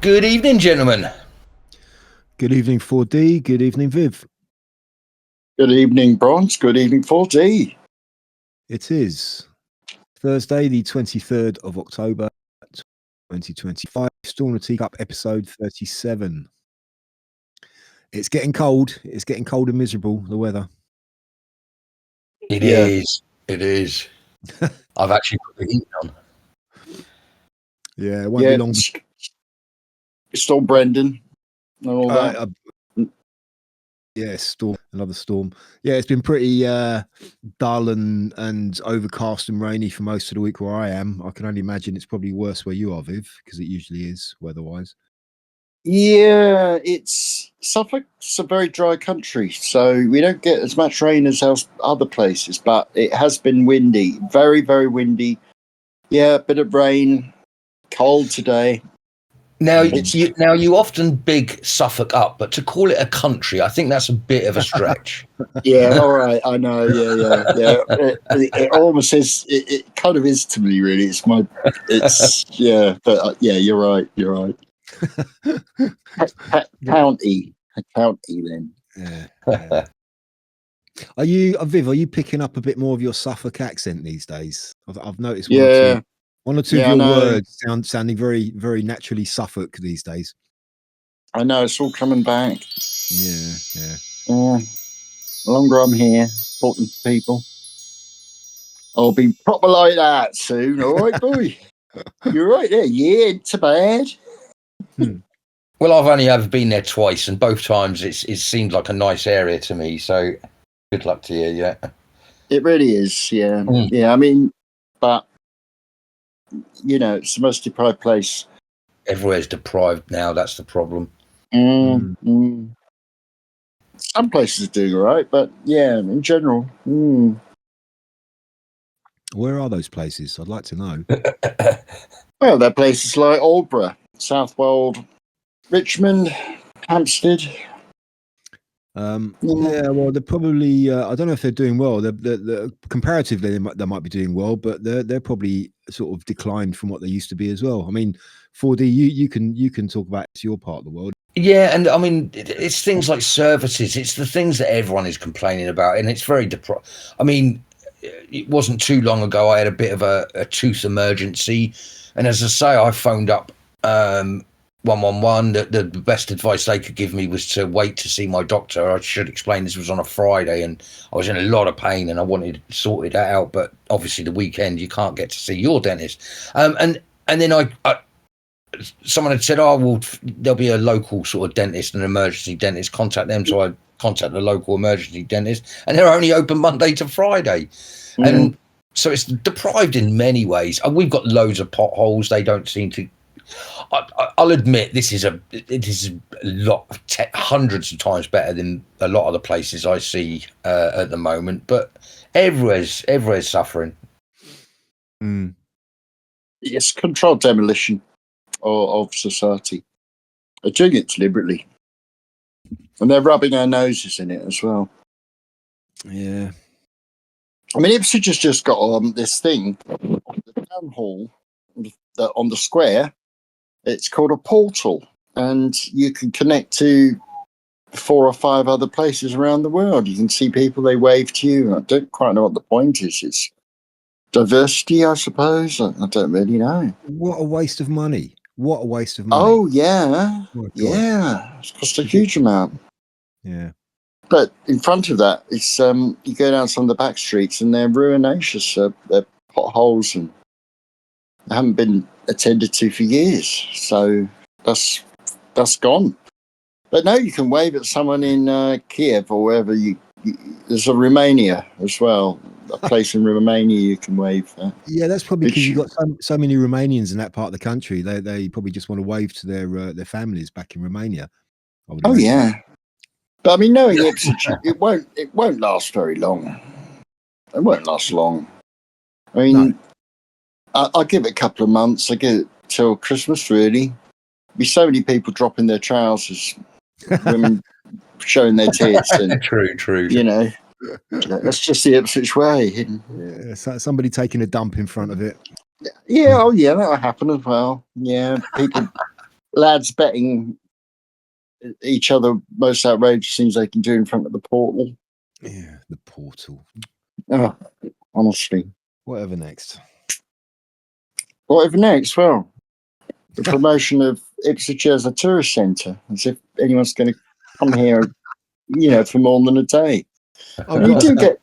Good evening, gentlemen. Good evening, 4D. Good evening, Viv. Good evening, Bronze. Good evening, 4D. It is Thursday, the 23rd of October, 2025. Storm the Teacup, episode 37. It's getting cold. It's getting cold and miserable, the weather. It is. It is. I've actually put the heat on. Yeah, it won't be long. Storm Brendan and all that. Yeah, storm, another storm. Yeah, it's been pretty dull and overcast and rainy for most of the week where I am. I can only imagine it's probably worse where you are, Viv, because it usually is weather-wise. Yeah, Suffolk's a very dry country, so we don't get as much rain as other places, but it has been windy, very, very windy. Yeah, a bit of rain, cold today. Now you often big Suffolk up, but to call it a country, I think that's a bit of a stretch. Yeah, all right, I know. Yeah. It almost is. It kind of is to me, really. Yeah, but yeah, you're right. County then. Yeah. Are you, Viv? Are you picking up a bit more of your Suffolk accent these days? I've noticed one or two of your words sounding very, very naturally Suffolk these days. I know, it's all coming back. Yeah. The longer I'm here, talking to people, I'll be proper like that soon. All right, boy. You're right there. Yeah, it's bad. Well, I've only ever been there twice, and both times it seemed like a nice area to me. So, good luck to you. Yeah, it really is. Yeah, yeah. I mean, but it's the most deprived place. Everywhere's deprived now. That's the problem. Some places are doing all right, but yeah, in general. Where are those places? I'd like to know. Well, they're places like Aldborough, Southwold, Richmond, Hampstead. Yeah, well, they're probably. I don't know if they're doing well. They're comparatively, they might be doing well, but they're probably sort of declined from what they used to be as well. I mean, 4D, you can talk about it's your part of the world. Yeah, and I mean, it's things like services. It's the things that everyone is complaining about, and it's very I mean, it wasn't too long ago I had a bit of a tooth emergency, and as I say, I phoned up 111. The best advice they could give me was to wait to see my doctor. I should explain this was on a Friday, and I was in a lot of pain, and I wanted to sort that out. But obviously, the weekend you can't get to see your dentist. And then I someone had said, "Oh, well, there'll be a local sort of dentist, an emergency dentist. Contact them." So I contacted the local emergency dentist, and they're only open Monday to Friday, and so it's deprived in many ways. And we've got loads of potholes. They don't seem to. I'll admit it is a lot, hundreds of times better than a lot of the places I see at the moment. But everywhere's suffering. It's controlled demolition of society. They're doing it deliberately, and they're rubbing our noses in it as well. Yeah. I mean, Ipswich has just got on this thing on the town hall on the square. It's called a portal, and you can connect to 4 or 5 other places around the world. You can see people, they wave to you. I don't quite know what the point is. It's diversity, I suppose. I don't really know. What a waste of money. Oh, yeah. It's cost a huge amount. Yeah. But in front of that, it's you go down some of the back streets and they're ruinaceous. They're potholes and they haven't been attended to for years. So that's gone. But no, you can wave at someone in Kiev or wherever there's a Romania as well. A place in Romania you can wave at. Yeah, that's probably because you've got so many Romanians in that part of the country. They probably just want to wave to their families back in Romania. Oh yeah. But I mean, knowing Ipswich, it won't last very long. It won't last long. I mean, I'll give it a couple of months. I give it till Christmas, really. Be so many people dropping their trousers, women showing their tits, and true. You know, that's just the Ipswich way. Yeah, somebody taking a dump in front of it. Yeah, oh yeah, that'll happen as well. Yeah, people lads betting each other most outrageous things they can do in front of the portal. Yeah, the portal. Oh, honestly. Whatever next. Whatever next? Well, the promotion of Ipswich as a tourist centre, as if anyone's going to come here, for more than a day. I've You got do get,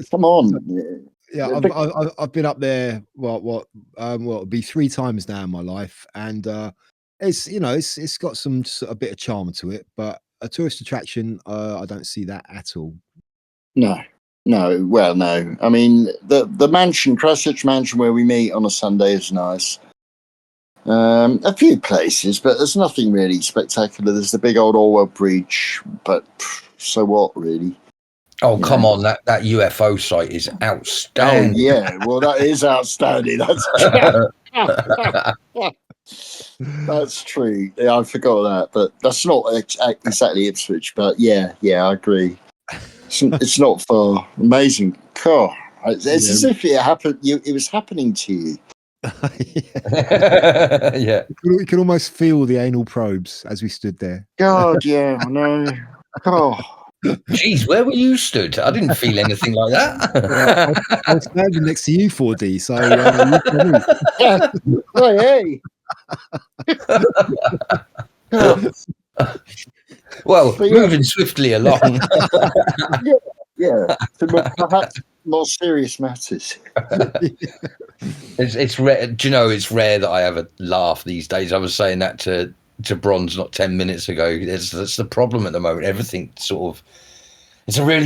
come on. yeah, I've been up there. It'll be 3 times now in my life, and it's it's got some sort of bit of charm to it, but a tourist attraction, I don't see that at all. No. Well, no. I mean, the mansion, Christchurch Mansion, where we meet on a Sunday, is nice. A few places, but there's nothing really spectacular. There's the big old Orwell Bridge, but so what, really? Oh, come on. That UFO site is Oh, outstanding. yeah. Well, that is outstanding. That's that's true. Yeah, I forgot that, but that's not exactly Ipswich. But yeah, I agree. It's not far. Amazing. God, it's as if it happened. It was happening to you. Yeah. You can almost feel the anal probes as we stood there. God, yeah, I know. Oh. Geez, where were you stood? I didn't feel anything like that. I was standing next to you, 4D. So Hey. Well, moving swiftly along. Yeah, to perhaps more serious matters. It's rare. Do you know? It's rare that I have a laugh these days. I was saying that to Bronze not 10 minutes ago. That's the problem at the moment. Everything sort of. It's a real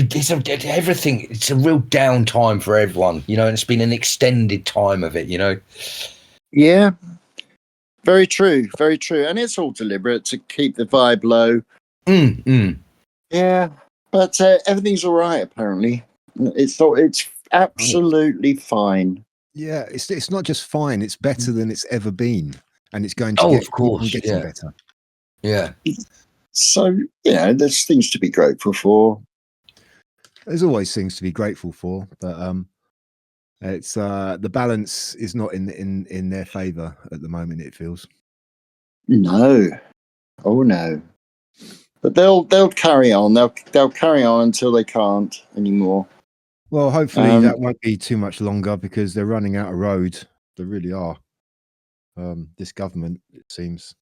downtime for everyone, and it's been an extended time of it, Yeah, very true, and it's all deliberate to keep the vibe low. Yeah, but everything's all right apparently. It's absolutely fine. Yeah, it's not just fine, it's better than it's ever been, and it's going to keep getting better. Yeah. So there's things to be grateful for. There's always things to be grateful for, but it's the balance is not in their favour at the moment. It feels. No, oh no, but they'll carry on. They'll carry on until they can't anymore. Well, hopefully that won't be too much longer because they're running out of road. They really are. This government, it seems.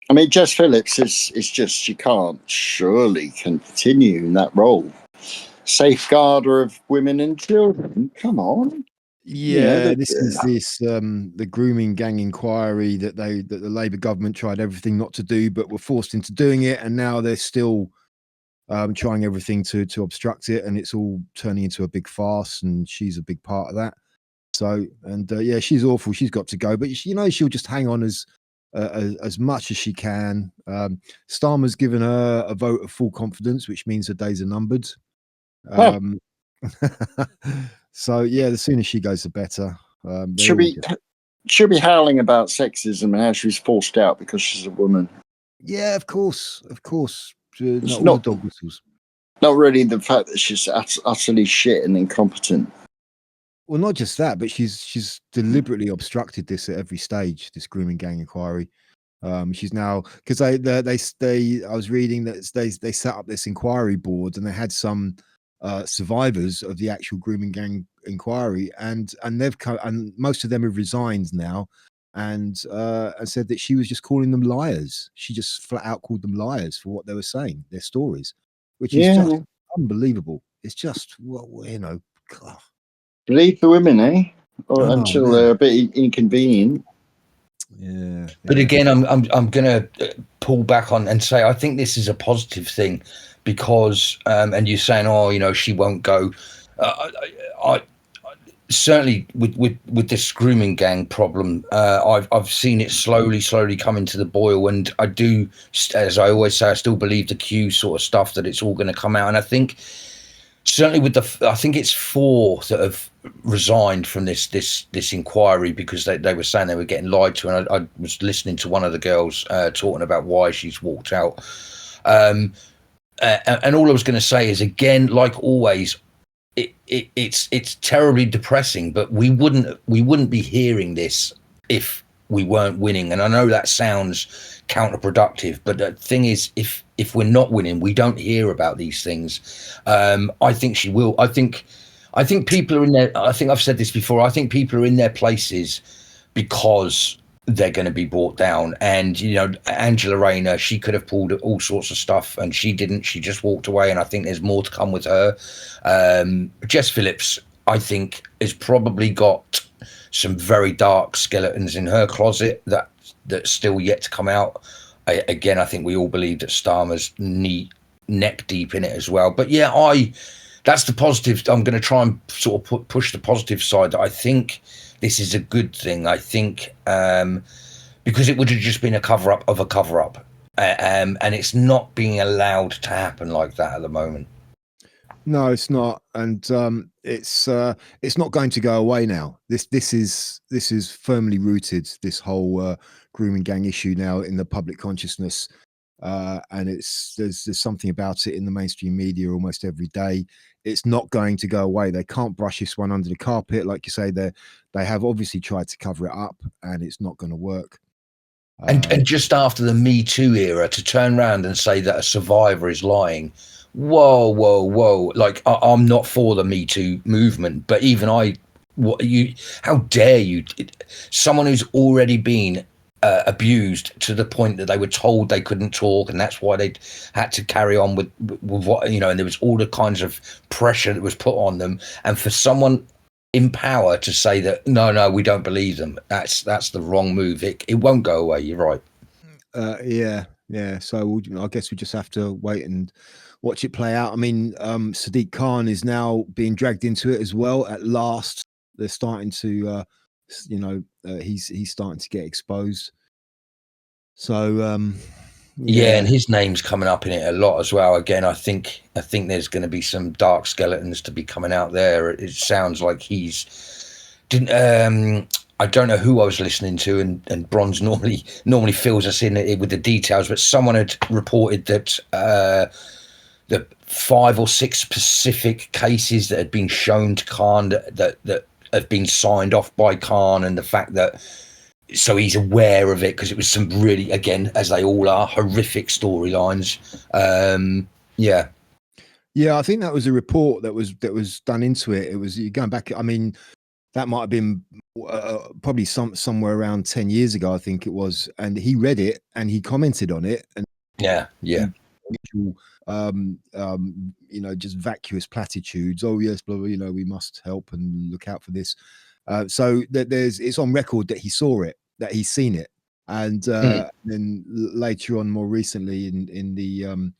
I mean, Jess Phillips is just she can't surely continue in that role. Safeguarder of women and children. Come on. Yeah, this is the grooming gang inquiry that the Labour government tried everything not to do, but were forced into doing it, and now they're still trying everything to obstruct it, and it's all turning into a big farce, and she's a big part of that. So, and yeah, she's awful. She's got to go, but she'll just hang on as much as she can. Starmer's given her a vote of full confidence, which means her days are numbered. So yeah, the sooner she goes, the better. She'll be howling about sexism and how she was forced out because she's a woman. Yeah, of course. Not all the dog whistles. Not really the fact that she's utterly shit and incompetent. Well, not just that, but she's deliberately obstructed this at every stage. This grooming gang inquiry. She's now because I was reading that they set up this inquiry board and they had some survivors of the actual grooming gang inquiry, and they've come, and most of them have resigned now, and said that she was just calling them liars. She just flat out called them liars for what they were saying, their stories, which is just unbelievable. It's just God. Believe the women, eh? Until they're a bit inconvenient. Yeah. But again, I'm gonna pull back on and say I think this is a positive thing because and you're saying she won't go. I certainly with this grooming gang problem, I've seen it slowly coming to the boil, and I do, as I always say, I still believe the Q sort of stuff that it's all going to come out, and I think certainly I think it's 4 that have resigned from this inquiry because they were saying they were getting lied to, and I was listening to one of the girls talking about why she's walked out, and all I was going to say is, again, like always, it's terribly depressing, but we wouldn't be hearing this if we weren't winning. And I know that sounds counterproductive, but the thing is, if we're not winning, we don't hear about these things. I think she will. I think people are in their. I think I've said this before. I think people are in their places because they're going to be brought down. And Angela Rayner, she could have pulled all sorts of stuff, and she didn't. She just walked away. And I think there's more to come with her. Jess Phillips, I think, has probably got some very dark skeletons in her closet that's still yet to come out. Again, I think we all believe that Starmer's neck deep in it as well. But yeah, that's the positive. I'm going to try and sort of push the positive side, that I think this is a good thing. I think because it would have just been a cover-up of a cover-up. And it's not being allowed to happen like that at the moment. No, it's not, and it's not going to go away now. This is firmly rooted. This whole grooming gang issue now in the public consciousness, and there's something about it in the mainstream media almost every day. It's not going to go away. They can't brush this one under the carpet, like you say. They have obviously tried to cover it up, and it's not going to work. And just after the Me Too era, to turn around and say that a survivor is lying. Whoa. Like, I'm not for the Me Too movement, but even how dare you? Someone who's already been abused to the point that they were told they couldn't talk, and that's why they had to carry on with what, and there was all the kinds of pressure that was put on them. And for someone in power to say that, no, we don't believe them, that's the wrong move. It won't go away. You're right. Yeah. So I guess we just have to wait and watch it play out. I mean, Sadiq Khan is now being dragged into it as well. At last, they're starting to, he's starting to get exposed. So, yeah, and his name's coming up in it a lot as well. Again, I think there's going to be some dark skeletons to be coming out there. It sounds like I don't know who I was listening to, and Bronze normally fills us in with the details, but someone had reported that the 5 or 6 specific cases that had been shown to Khan that have been signed off by Khan, and the fact that so he's aware of it, because it was some really, again, as they all are, horrific storylines. Yeah, I think that was a report that was done into it. It was going back. I mean, that might have been probably somewhere around 10 years ago, I think it was. And he read it and he commented on it. And yeah. Just vacuous platitudes. Oh yes, blah, blah, we must help and look out for this. So that it's on record that he saw it, that he's seen it, and then later on, more recently, in the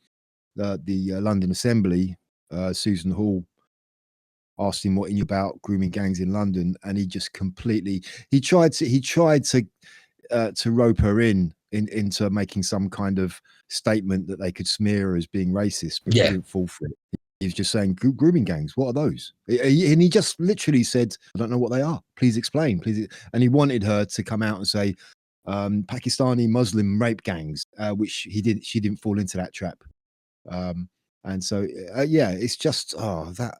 London Assembly, Susan Hall asked him what he knew about grooming gangs in London, and he just completely he tried to rope her into making some kind of statement that they could smear her as being racist, but she didn't fall for it. He was just saying, grooming gangs, what are those? And he just literally said, I don't know what they are. Please explain, please. And he wanted her to come out and say, Pakistani Muslim rape gangs, which she didn't fall into that trap. And so, it's just, that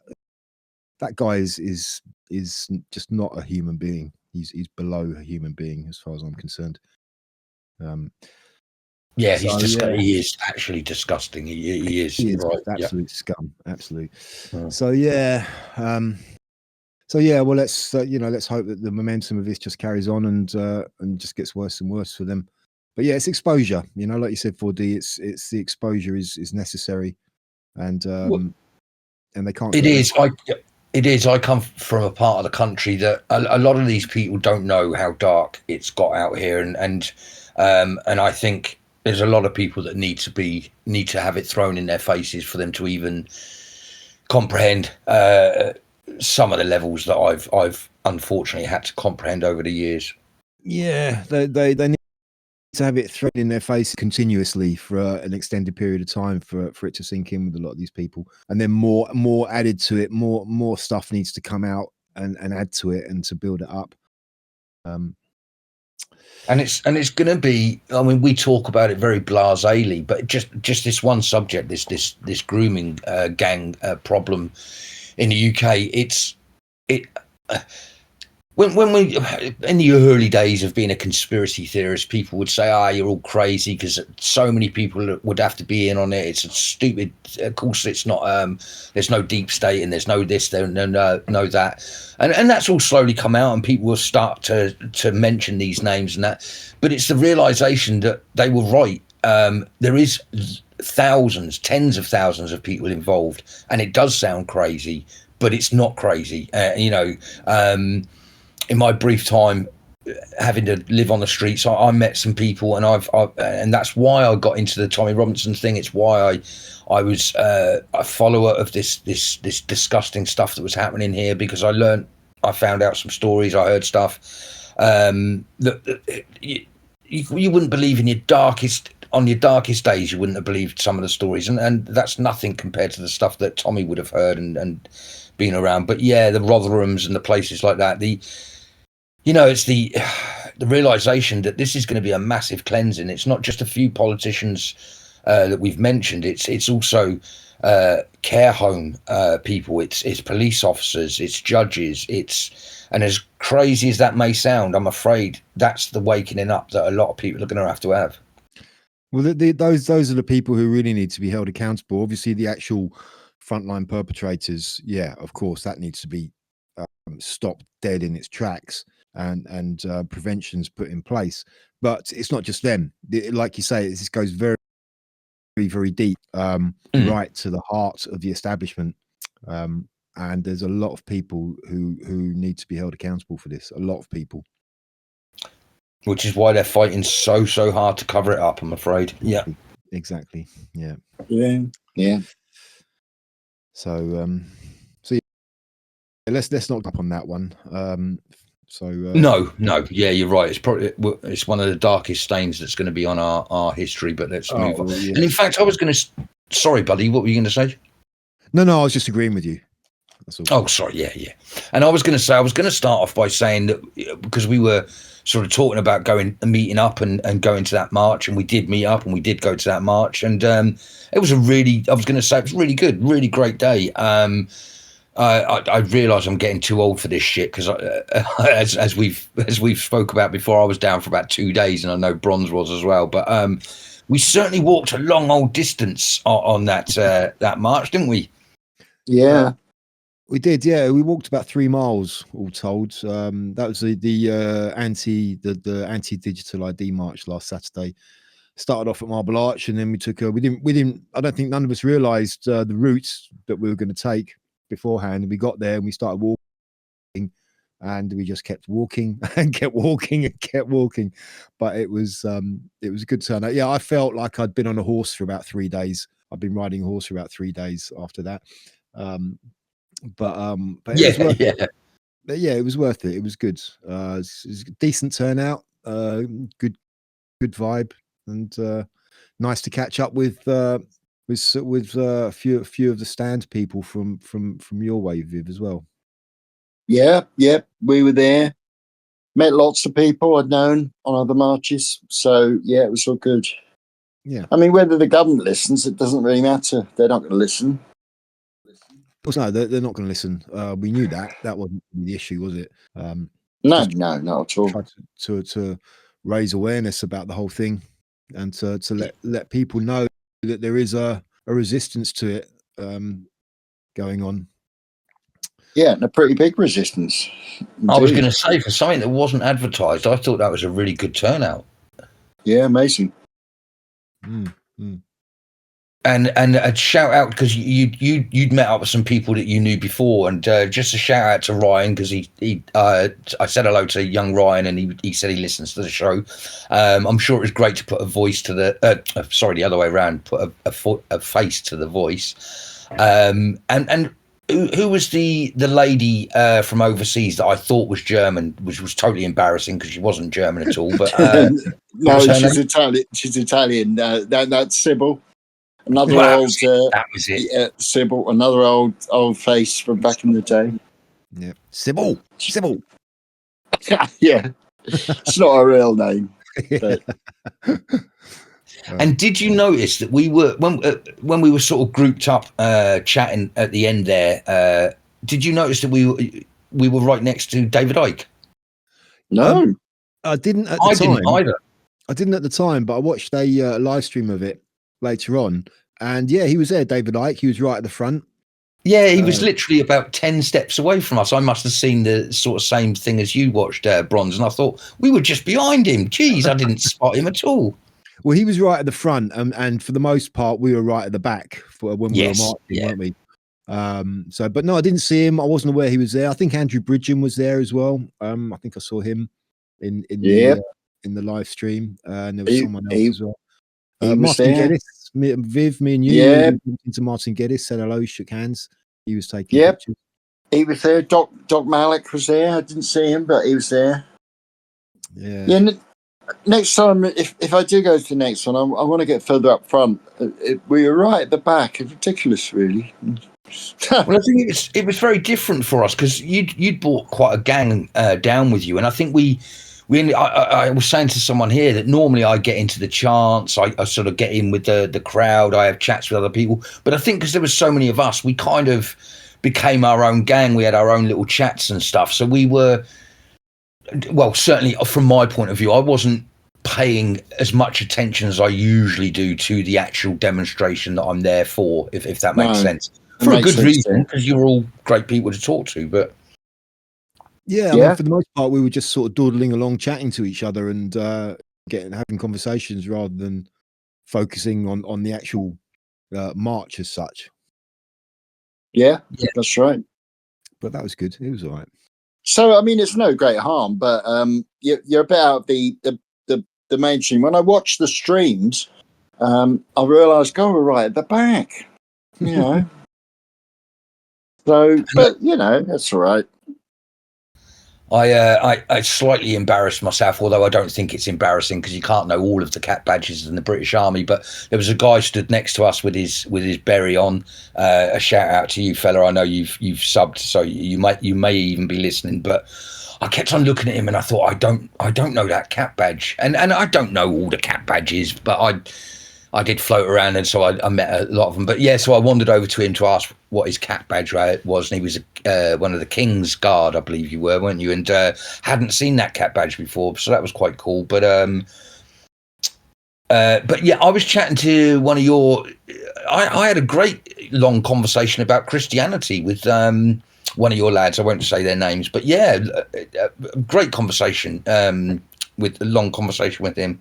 guy is just not a human being. He's below a human being as far as I'm concerned. He is actually disgusting. He is right. Absolute scum. Absolute. So well, let's hope that the momentum of this just carries on and just gets worse and worse for them. But yeah, it's exposure. Like you said, 4D. It's the exposure is necessary, and they can't. It is. It is. I come from a part of the country that a lot of these people don't know how dark it's got out here, and I think there's a lot of people that need to have it thrown in their faces for them to even comprehend some of the levels that I've unfortunately had to comprehend over the years. Yeah, they need to have it thrown in their face continuously for an extended period of time for it to sink in with a lot of these people, and then more added to it. More stuff needs to come out and add to it and to build it up. And it's going to be. I mean, we talk about it very blasely, but just this one subject, this grooming gang problem in the UK. when we in the early days of being a conspiracy theorist, people would say, you're all crazy because so many people would have to be in on it. It's a stupid. Of course, it's not. There's no deep state, and there's no this, there, no that, and that's all slowly come out, and people will start to mention these names and that. But it's the realization that they were right. There is thousands, tens of thousands of people involved, and it does sound crazy, but it's not crazy. In my brief time having to live on the streets, I met some people, and and that's why I got into the Tommy Robinson thing. It's why I was a follower of this disgusting stuff that was happening here, because I found out some stories, I heard stuff that you wouldn't believe on your darkest days. You wouldn't have believed some of the stories, and that's nothing compared to the stuff that Tommy would have heard and been around. But yeah, the Rotherhams and the places like that, it's the realization that this is going to be a massive cleansing. It's not just a few politicians that we've mentioned. It's also care home people. It's police officers. It's judges. And as crazy as that may sound, I'm afraid that's the wakening up that a lot of people are going to have. Well, those are the people who really need to be held accountable. Obviously, the actual frontline perpetrators, yeah, of course, that needs to be stopped dead in its tracks, and preventions put in place. But it's not just them. Like you say, this goes very, very, very deep, right to the heart of the establishment. And there's a lot of people who need to be held accountable for this. A lot of people. Which is why they're fighting so hard to cover it up, I'm afraid. Yeah. Exactly. Yeah. Yeah. So yeah, let's not up on that one. No, yeah, you're right. It's one of the darkest stains that's going to be on our history. But let's move on. Yeah. And in fact, I was going to. Sorry, buddy. What were you going to say? No, I was just agreeing with you. That's all. Oh, sorry. Yeah. And I was going to start off by saying that, because we were sort of talking about meeting up and going to that march, and we did meet up and we did go to that march, and it was it was really good, really great day. I realise I'm getting too old for this shit, because as we've spoke about before, I was down for about 2 days, and I know Bronze was as well. But we certainly walked a long old distance on that march, didn't we? Yeah. We did, yeah. We walked about 3 miles, all told. That was the anti-digital ID march last Saturday. Started off at Marble Arch, and then we took. We didn't. I don't think none of us realised the routes that we were going to take beforehand. We got there and we started walking, and we just kept walking and kept walking and kept walking. But it was a good turnout. Yeah, I felt like I'd been on a horse for about 3 days. I've been riding a horse for about 3 days after that. But it was worth it. But yeah, it was worth it. It was good. It was a decent turnout. Good vibe, and nice to catch up with a few of the stand people from your way, Viv, as well. Yeah, we were there. Met lots of people I'd known on other marches. So yeah, it was all good. Yeah. I mean, whether the government listens, it doesn't really matter. They're not going to listen. No, they're not going to listen. We knew that wasn't the issue, was it? No, not at all. Tried to raise awareness about the whole thing, and to let people know that there is a resistance to it going on. Yeah, and a pretty big resistance. Indeed. I was going to say, for something that wasn't advertised, I thought that was a really good turnout. Yeah, amazing. And a shout out, because you'd met up with some people that you knew before, and just a shout out to Ryan, because I said hello to young Ryan, and he said he listens to the show. I'm sure it was great to put a voice to the the other way around, put a face to the voice. And who was the lady from overseas that I thought was German, which was totally embarrassing because she wasn't German at all. But no, she's Italian. She's Italian. That's Sybil. Another old. That was it. Yeah, Sybil. Another old face from back in the day. Yeah, Sybil. Yeah, it's not a real name. But... And did you notice that we were when we were sort of grouped up chatting at the end there? Did you notice that we were right next to David Icke? No. I didn't at the I time. didn't either. I didn't at the time, but I watched a live stream of it later on, and yeah, he was there. David Icke, he was right at the front. Yeah, he was literally about 10 steps away from us. I must have seen the sort of same thing as you watched, Bronze, and I thought we were just behind him. Jeez, I didn't spot him at all. Well, he was right at the front, and for the most part, we were right at the back for when we were marching, weren't we? But no, I didn't see him. I wasn't aware he was there. I think Andrew Bridgen was there as well. I think I saw him in the live stream, and there was someone else as well. Martin Geddes, Viv, me and you, we went into Martin Geddes, said hello, shook hands. He was taking pictures. He was there. Doc Malik was there. I didn't see him, but he was there. Yeah. Yeah. Next time, if I do go to the next one, I want to get further up front. We were right at the back. It's ridiculous, really. Well, I think it was very different for us because you'd brought quite a gang down with you, and I think I was saying to someone here that normally I get into the chants, I sort of get in with the crowd, I have chats with other people, but I think because there was so many of us, we kind of became our own gang. We had our own little chats and stuff, so we were, well, certainly from my point of view, I wasn't paying as much attention as I usually do to the actual demonstration that I'm there for, if that makes sense. For a good reason, because you're all great people to talk to, but yeah, I mean, for the most part, we were just sort of dawdling along, chatting to each other and having conversations rather than focusing on the actual march as such. Yeah, that's right. But that was good. It was all right. So, I mean, it's no great harm, but you're a bit out of the mainstream. When I watch the streams, I realised, we're right at the back, you know. So, but, you know, that's all right. I slightly embarrassed myself, although I don't think it's embarrassing because you can't know all of the cap badges in the British Army. But there was a guy stood next to us with his berry on. A shout out to you, fella. I know you've subbed, so you may even be listening. But I kept on looking at him, and I thought I don't know that cap badge, and I don't know all the cap badges, but I did float around, and so I met a lot of them. But yeah, so I wandered over to him to ask what his cap badge was, and he was one of the King's Guard, I believe you were, weren't you? And hadn't seen that cap badge before, so that was quite cool. But yeah, I was chatting to one of your. I had a great long conversation about Christianity with one of your lads. I won't say their names, but yeah, great conversation. With a long conversation with him.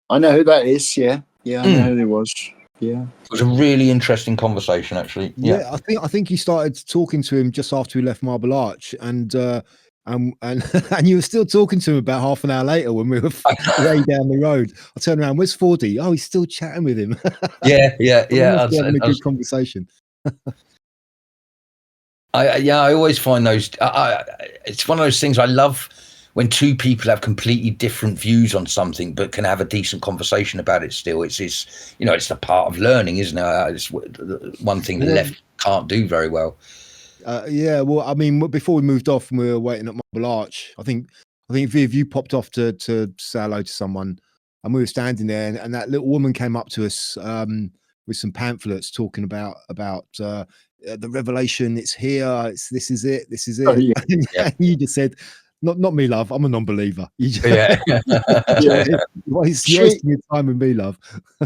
I know who that is. Yeah, I know who it was. Yeah, it was a really interesting conversation, actually. Yeah, I think you started talking to him just after we left Marble Arch, and and you were still talking to him about half an hour later when we were way down the road. I turned around, where's Fordy? Oh, he's still chatting with him. Yeah. Having a good conversation. I always find those. It's one of those things I love. When two people have completely different views on something, but can have a decent conversation about it still, it's it's the part of learning, isn't it? It's one thing the left can't do very well. Yeah, well, I mean, before we moved off and we were waiting at Marble Arch, I think Viv, you popped off to say hello to someone, and we were standing there, and that little woman came up to us with some pamphlets talking about the revelation. It's here. This is it. Oh, yeah. And you just said, Not me, love. I'm a non-believer. Yeah. Wasting your time with me, love.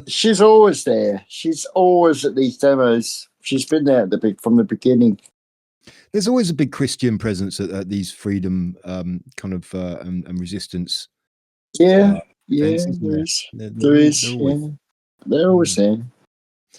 She's always there. She's always at these demos. She's been there from the beginning. There's always a big Christian presence at these freedom kind of and resistance. Yeah, events, there is. They're always there.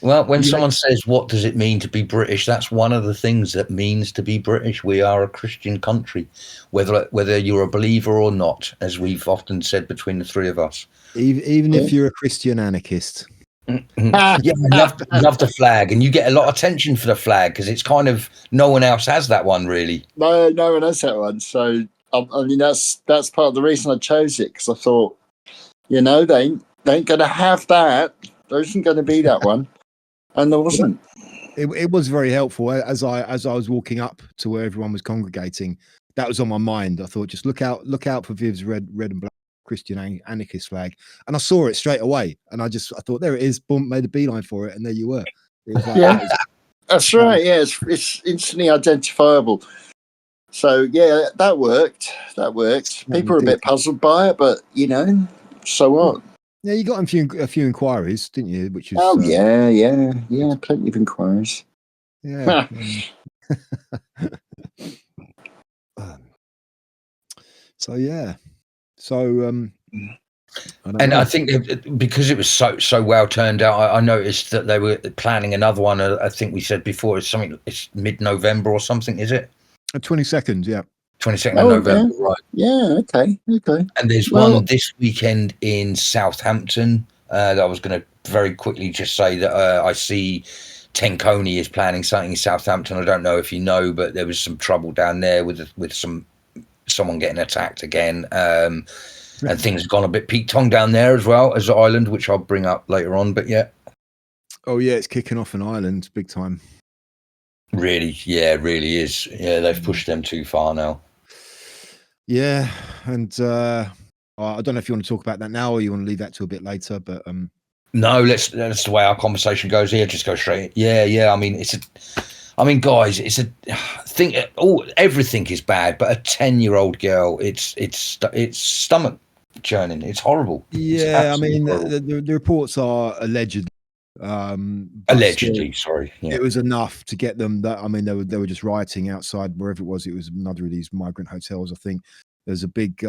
Well, when someone says, what does it mean to be British? That's one of the things that means to be British. We are a Christian country, whether you're a believer or not, as we've often said between the three of us. Even if you're a Christian anarchist. Yeah, I love the flag, and you get a lot of attention for the flag because it's kind of no one else has that one, really. No one has that one. So, I mean, that's part of the reason I chose it, because I thought, they ain't going to have that. There isn't going to be that one. And there wasn't. It was very helpful as I was walking up to where everyone was congregating. That was on my mind. I thought, just look out for Viv's red and black Christian anarchist flag, and I saw it straight away. And I thought, there it is. Boom, made a beeline for it, and there you were. It was like, that's right. Yeah, it's instantly identifiable. So yeah, that worked. That worked. People are a bit puzzled by it, but so what? Yeah, you got a few inquiries, didn't you? Which is yeah, plenty of inquiries. yeah. So yeah, so I think because it was so well turned out, I noticed that they were planning another one. I think we said before it's mid-November or something, is it? 22nd, yeah. 22nd of November, right? Yeah, okay. And there's one this weekend in Southampton. That I was going to very quickly just say that I see Teacup is planning something in Southampton. I don't know if you know, but there was some trouble down there with someone getting attacked again. And things have gone a bit Pete Tong down there as well as the island, which I'll bring up later on. But yeah. Oh yeah, it's kicking off an island big time. Really, yeah, it really is. Yeah, they've pushed them too far now. Yeah, and I don't know if you want to talk about that now or you want to leave that to a bit later, but no, that's the way our conversation goes here. Just go straight. Yeah. I mean, guys, it's a thing. Everything is bad, but a 10-year-old girl, it's stomach churning. It's horrible. Yeah, I mean, the reports are allegedly. Allegedly, sorry. Yeah. It was enough to get them. That I mean, they were just rioting outside wherever it was. It was another of these migrant hotels. I think there's a big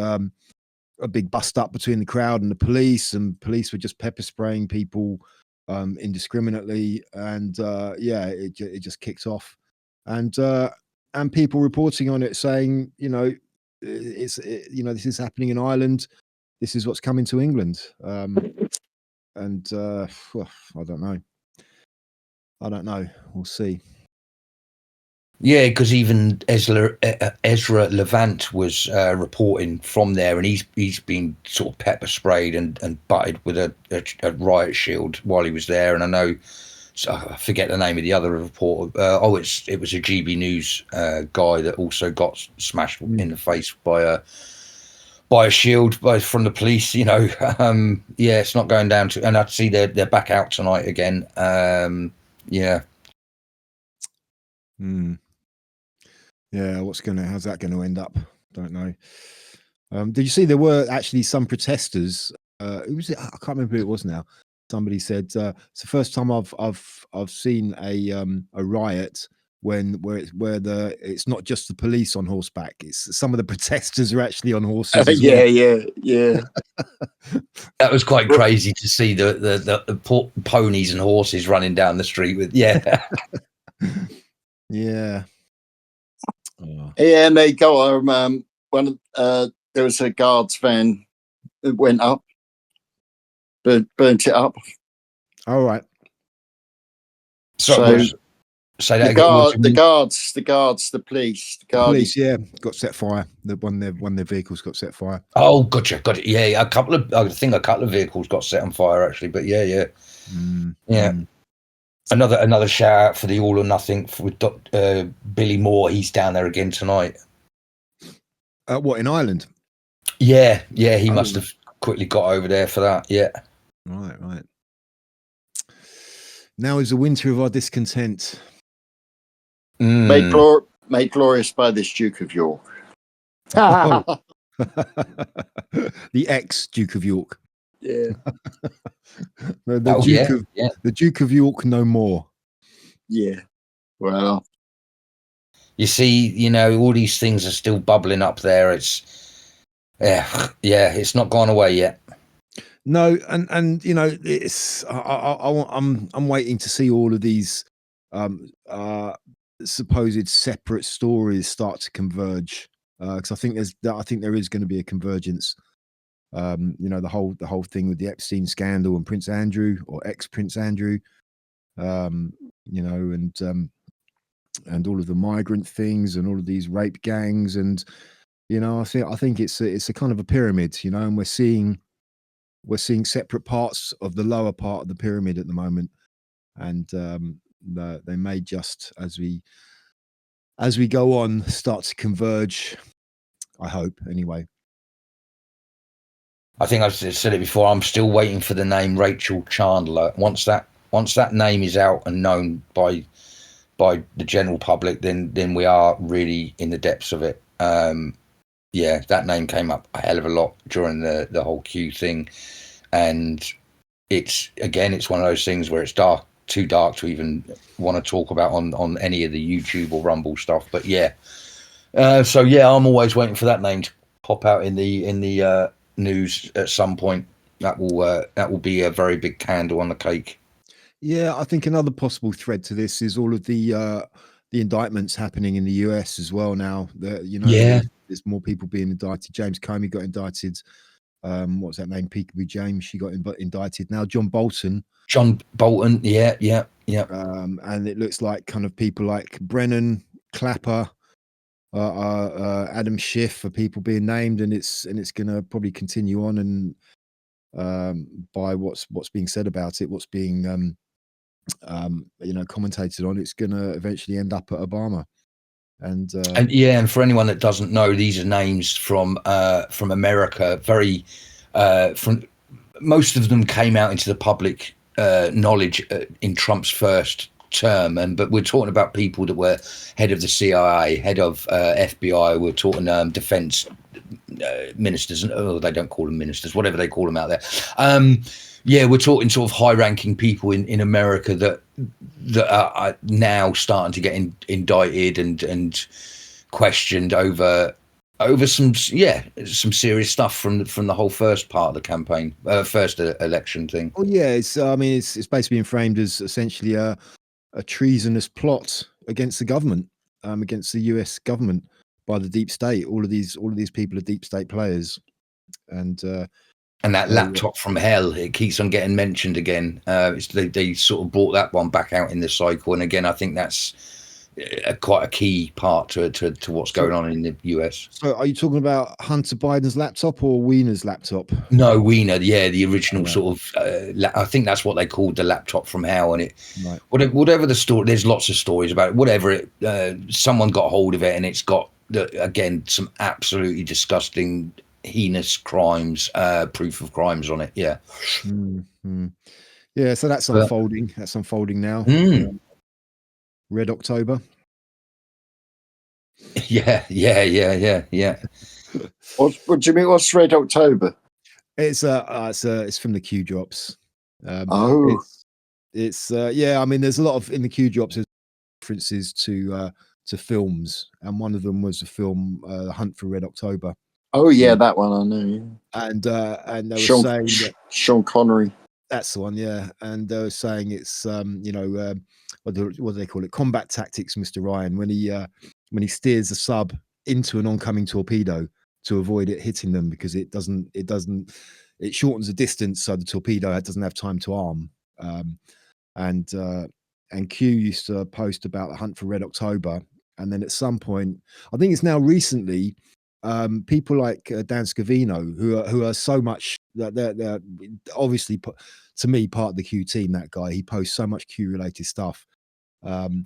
bust up between the crowd and the police, and police were just pepper spraying people indiscriminately, and it just kicked off, and people reporting on it saying, this is happening in Ireland, this is what's coming to England, and I don't know. We'll see. Yeah, because even Ezra Levant was reporting from there, and he's been sort of pepper sprayed and butted with a riot shield while he was there. And I know, I forget the name of the other reporter. It was a GB News guy that also got smashed in the face by a shield from the police. It's not going down to. And I see they're back out tonight again. Yeah. Yeah, how's that going to end up? Don't know. Did you see there were actually some protesters? Who was it? I can't remember who it was now. Somebody said it's the first time I've seen a riot where it's not just the police on horseback. It's some of the protesters are actually on horses. Yeah. That was quite crazy to see the ponies and horses running down the street with yeah. Yeah, and they got there was a guards van that went up, burnt it up. All right. So say that again. The guards, the police, police, yeah, got set fire. One of their vehicles got set fire. Oh, gotcha. Yeah, I think a couple of vehicles got set on fire actually, but yeah. Another shout out for the All or Nothing with Billy Moore. He's down there again tonight. What, in Ireland? Yeah. He must have quickly got over there for that. Yeah. Right. Now is the winter of our discontent. Made glorious by this Duke of York. The ex-Duke of York. Yeah. The Duke of York no more. Yeah. Well, you see, all these things are still bubbling up there. It's it's not gone away yet. No, and it's I'm waiting to see all of these supposed separate stories start to converge, because I think there is going to be a convergence. The whole thing with the Epstein scandal and Prince Andrew or ex Prince Andrew, and all of the migrant things and all of these rape gangs, and I think it's a kind of a pyramid, and we're seeing separate parts of the lower part of the pyramid at the moment, and they may just as we go on start to converge. I hope, anyway. I think I've said it before. I'm still waiting for the name Rachel Chandler. Once that name is out and known by by the general public, then we are really in the depths of it. Yeah, that name came up a hell of a lot during the whole Q thing, and it's one of those things where it's too dark to even want to talk about on any of the YouTube or Rumble stuff. But yeah, so yeah, I'm always waiting for that name to pop out in the news at some point. That will be a very big candle on the cake. Yeah, I think another possible thread to this is all of the indictments happening in the US as well now. That Yeah. there's more people being indicted. James Comey got indicted. What's that name? Peekaboo James. She got indicted. Now John Bolton. Yeah. And it looks like kind of people like Brennan, Clapper, Adam Schiff are people being named, and it's going to probably continue on. And by what's being said about it, what's being commentated on, it's going to eventually end up at Obama. And yeah, and for anyone that doesn't know, these are names from America. Very from most of them came out into the public knowledge in Trump's first term, but we're talking about people that were head of the CIA, head of FBI. We're talking defense ministers, and they don't call them ministers, whatever they call them out there. Yeah, we're talking sort of high-ranking people in America that are now starting to get indicted and questioned over some serious stuff from the whole first part of the campaign, first election thing. Oh yeah, it's basically being framed as essentially a treasonous plot against the government, against the US government by the deep state. All of these people are deep state players, and that laptop from hell, it keeps on getting mentioned again. They sort of brought that one back out in the cycle, and again, I think that's quite a key part to what's going on in the US. So, are you talking about Hunter Biden's laptop or Wiener's laptop? No, Wiener, yeah, the original sort of. I think that's what they called the laptop from hell, and it. Right. Whatever the story, there's lots of stories about it. Whatever it, someone got hold of it, and it's got again some absolutely disgusting, heinous crimes, proof of crimes on it. Yeah. Mm-hmm. Yeah, so that's unfolding. That's unfolding now. Red October. Yeah. What do you mean? What's Red October? It's from the Q drops. It's yeah. I mean, there's a lot of in the Q drops references to films, and one of them was the film Hunt for Red October. Oh yeah, that one I know. Yeah. And they were saying that Sean Connery. That's the one, yeah. And they were saying it's what do they call it? Combat tactics, Mr. Ryan, when he steers a sub into an oncoming torpedo to avoid it hitting them, because it shortens the distance so the torpedo doesn't have time to arm. And Q used to post about the Hunt for Red October, and then at some point, I think it's now recently, people like Dan Scavino, who are so much that they're obviously, to me, part of the Q team. That guy, he posts so much Q related stuff.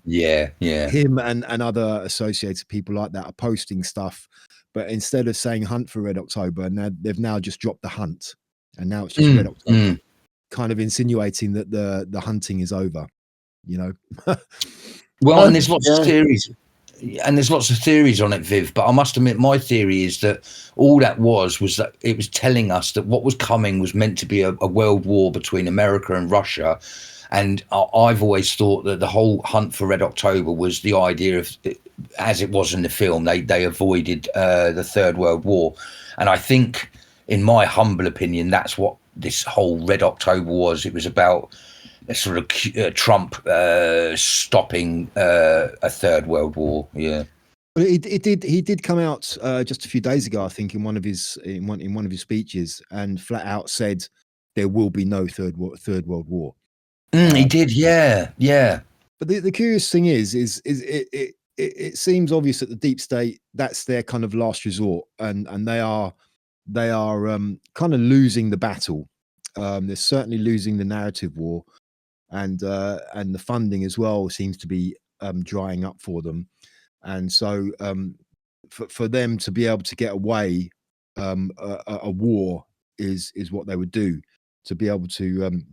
Yeah. Him and other associated people like that are posting stuff, but instead of saying Hunt for Red October, now they've now just dropped the hunt, and now it's just Red October, kind of insinuating that the hunting is over. Well, and there's lots of theories. And there's lots of theories on it, Viv, but I must admit my theory is that all that was that it was telling us that what was coming was meant to be a world war between America and Russia. And I've always thought that the whole Hunt for Red October was the idea of, as it was in the film, they avoided the Third World War. And I think, in my humble opinion, that's what this whole Red October was. It was about a sort of Trump stopping a Third World War. Yeah. Well, he did come out just a few days ago, I think, in one of his speeches, and flat out said there will be no Third World War. He did, yeah. But the curious thing is it seems obvious that the deep state, that's their kind of last resort, and they are kind of losing the battle. They're certainly losing the narrative war. And the funding as well seems to be drying up for them, and so for them to be able to get away, a war is what they would do, to be able to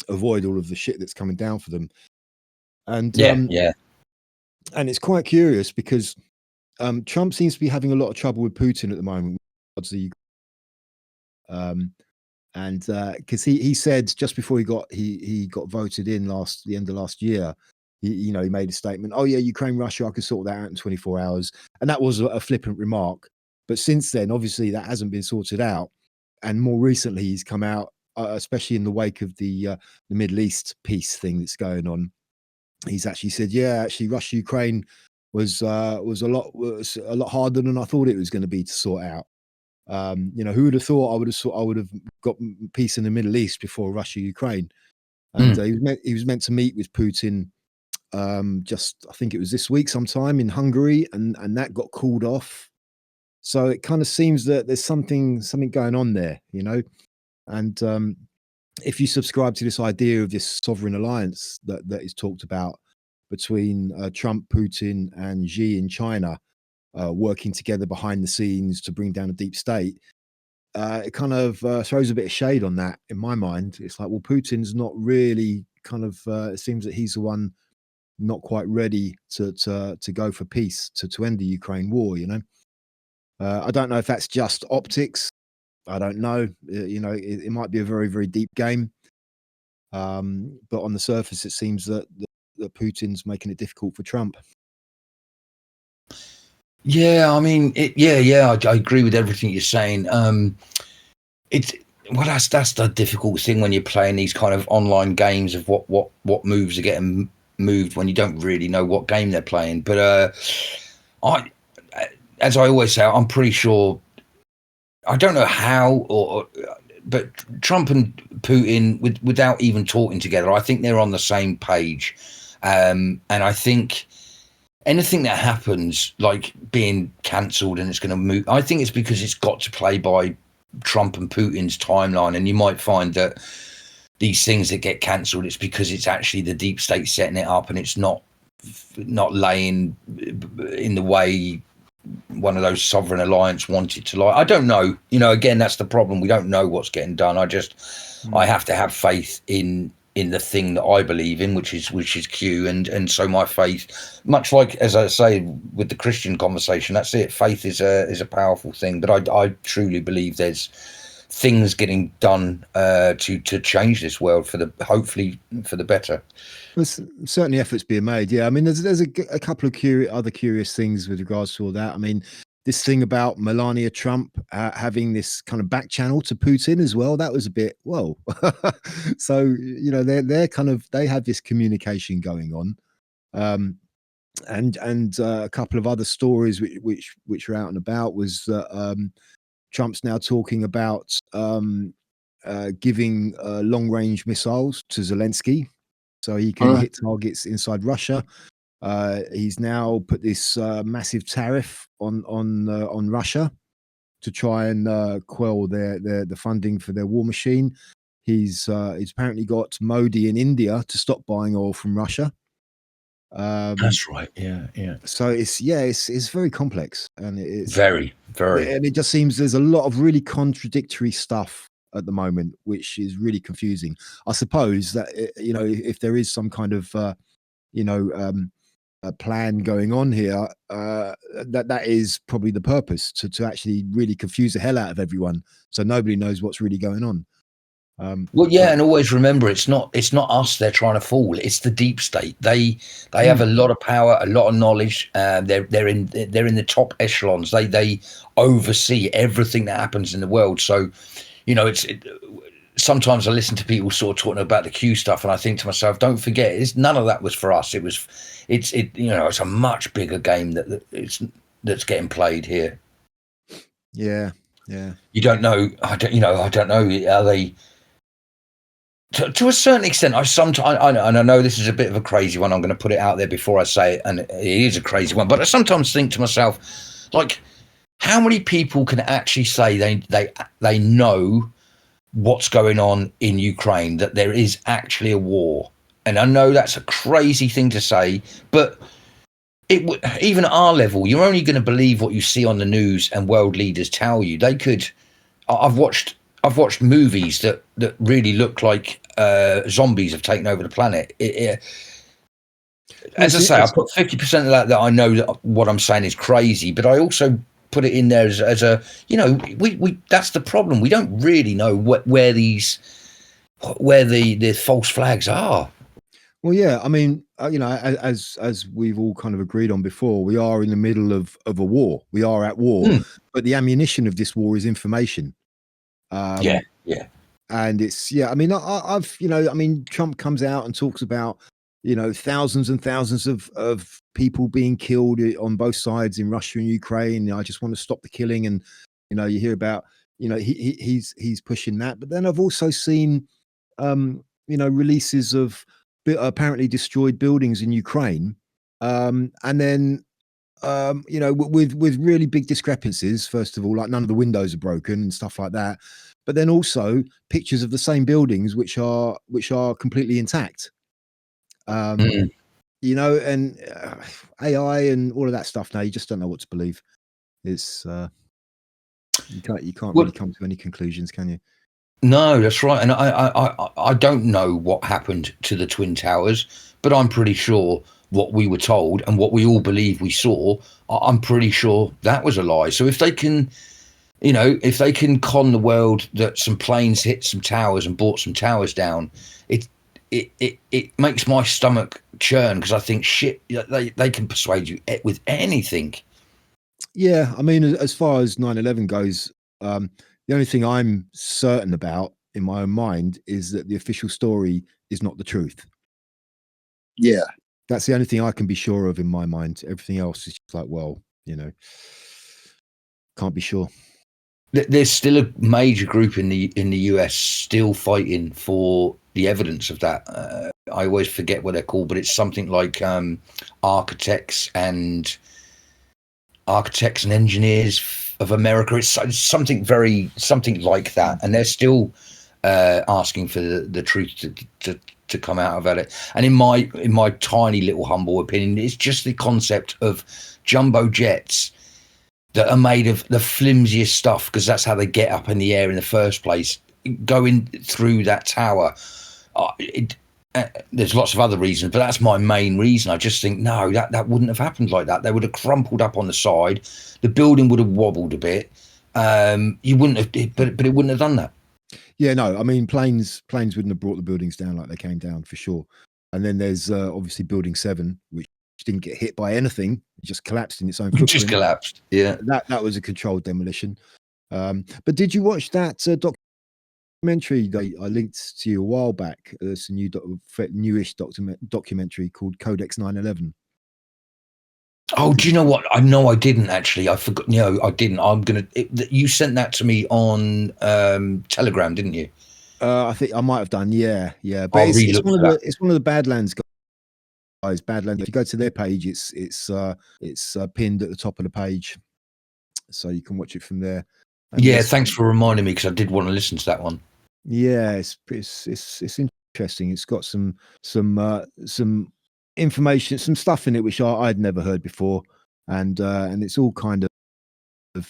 avoid all of the shit that's coming down for them. And yeah. And it's quite curious because Trump seems to be having a lot of trouble with Putin at the moment. Um, and because he said just before he got voted in the end of last year, he made a statement. Oh yeah, Ukraine, Russia, I could sort that out in 24 hours, and that was a flippant remark. But since then, obviously, that hasn't been sorted out. And more recently, he's come out, especially in the wake of the Middle East peace thing that's going on. He's actually said, yeah, actually, Russia Ukraine was a lot harder than I thought it was going to be to sort out. Who would have thought I would have got peace in the Middle East before Russia Ukraine? And he was meant to meet with Putin just I think it was this week sometime in Hungary, and that got called off. So it kind of seems that there's something going on there, and if you subscribe to this idea of this sovereign alliance that is talked about between Trump, Putin, and Xi in China, working together behind the scenes to bring down a deep state, it kind of throws a bit of shade on that in my mind. It's like, well, Putin's not really it seems that he's the one not quite ready to go for peace, to end the Ukraine war. I don't know if that's just optics. I don't know. It might be a very, very deep game. But on the surface, it seems that Putin's making it difficult for Trump. Yeah, I mean, I agree with everything you're saying. That's the difficult thing when you're playing these kind of online games of what moves are getting moved when you don't really know what game they're playing. But as I always say, I'm pretty sure. I don't know how, but Trump and Putin, without even talking together, I think they're on the same page, and I think anything that happens, like being cancelled and it's going to move, I think it's because it's got to play by Trump and Putin's timeline. And you might find that these things that get cancelled, it's because it's actually the deep state setting it up, and it's not laying in the way one of those sovereign alliance wanted to lie. I don't know. Again, that's the problem. We don't know what's getting done. I have to have faith in the thing that I believe in, which is Q, and so my faith, much like as I say with the Christian conversation, that's it. Faith is a powerful thing, but I truly believe there's things getting done to change this world hopefully for the better. There's certainly efforts being made. Yeah, I mean, there's a couple of other curious things with regards to all that. I mean, this thing about Melania Trump having this kind of back channel to Putin as well, that was a bit, whoa. So they have this communication going on, and a couple of other stories which are out and about was that Trump's now talking about giving long range missiles to Zelensky, so he can hit targets inside Russia. He's now put this massive tariff on Russia to try and quell the funding for their war machine. He's apparently got Modi in India to stop buying oil from Russia. That's right. Yeah. So it's very complex, and it's very, very, and it just seems there's a lot of really contradictory stuff at the moment, which is really confusing. I suppose that if there is some kind of a plan going on here, that is probably the purpose, to actually really confuse the hell out of everyone, so nobody knows what's really going on. And always remember, it's not us they're trying to fool. It's the deep state. They have a lot of power, a lot of knowledge. They're in the top echelons. They oversee everything that happens in the world. So, sometimes I listen to people sort of talking about the Q stuff, and I think to myself, don't forget, none of that was for us. It's a much bigger game that's getting played here. Yeah. You don't know. I don't know. Are they? To a certain extent, I know this is a bit of a crazy one. I'm going to put it out there before I say it, and it is a crazy one. But I sometimes think to myself, like, how many people can actually say they know what's going on in Ukraine, that there is actually a war? And I know that's a crazy thing to say, but even at our level, you're only going to believe what you see on the news and world leaders tell you. I've watched movies that really look like zombies have taken over the planet. As I say, I put 50% of that I know that what I'm saying is crazy, but I also put it in there as a, you know, we that's the problem. We don't really know where the false flags are. Well, yeah, I mean, you know, as we've all kind of agreed on before, we are in the middle of a war. We are at war, but the ammunition of this war is information. Yeah. And it's, yeah, I mean, I've, you know, I mean, Trump comes out and talks about, you know, thousands and thousands of people being killed on both sides in Russia and Ukraine. I just want to stop the killing. And, you know, you hear about, you know, he's pushing that. But then I've also seen, you know, releases of apparently destroyed buildings in Ukraine. And then, you know, with really big discrepancies. First of all, like none of the windows are broken and stuff like that. But then also pictures of the same buildings which are completely intact. You know, and AI and all of that stuff. Now you just don't know what to believe. It's you can't really come to any conclusions, can you? No, that's right. And I don't know what happened to the Twin Towers, but I'm pretty sure what we were told and what we all believe we saw, I'm pretty sure that was a lie. So if they can, you know, if they can con the world that some planes hit some towers and brought some towers down, it makes my stomach churn, because I think, shit, they can persuade you with anything. Yeah, I mean, as far as 9/11 goes, the only thing I'm certain about in my own mind is that the official story is not the truth. Yeah. That's the only thing I can be sure of in my mind. Everything else is just like, well, you know, can't be sure. There's still a major group in the US still fighting for the evidence of that. I always forget what they're called, but it's something like Architects and Engineers of America. It's something like that, and they're still asking for the truth to come out about it. And in my tiny little humble opinion, it's just the concept of jumbo jets that are made of the flimsiest stuff, because that's how they get up in the air in the first place, going through that tower. There's lots of other reasons, but that's my main reason. I just think, no, that wouldn't have happened like that. They would have crumpled up on the side. The building would have wobbled a bit. You wouldn't have, but it wouldn't have done that. Yeah, no, I mean, planes wouldn't have brought the buildings down like they came down, for sure. And then there's obviously Building 7, which didn't get hit by anything. It just collapsed in its own footprint. Just collapsed. Yeah. That was a controlled demolition. But did you watch that documentary that I linked to you a while back? It's a newish documentary called Codex 9/11. Oh, do you know what? I know I didn't actually. I forgot. No, I didn't. You sent that to me on Telegram, didn't you? I think I might have done. Yeah. But it's one of the Badlands guys. Badlands. If you go to their page, it's pinned at the top of the page, so you can watch it from there. And yeah, thanks for reminding me, because I did want to listen to that one. Yeah, it's interesting. It's got some information, some stuff in it which I'd never heard before, and it's all kind of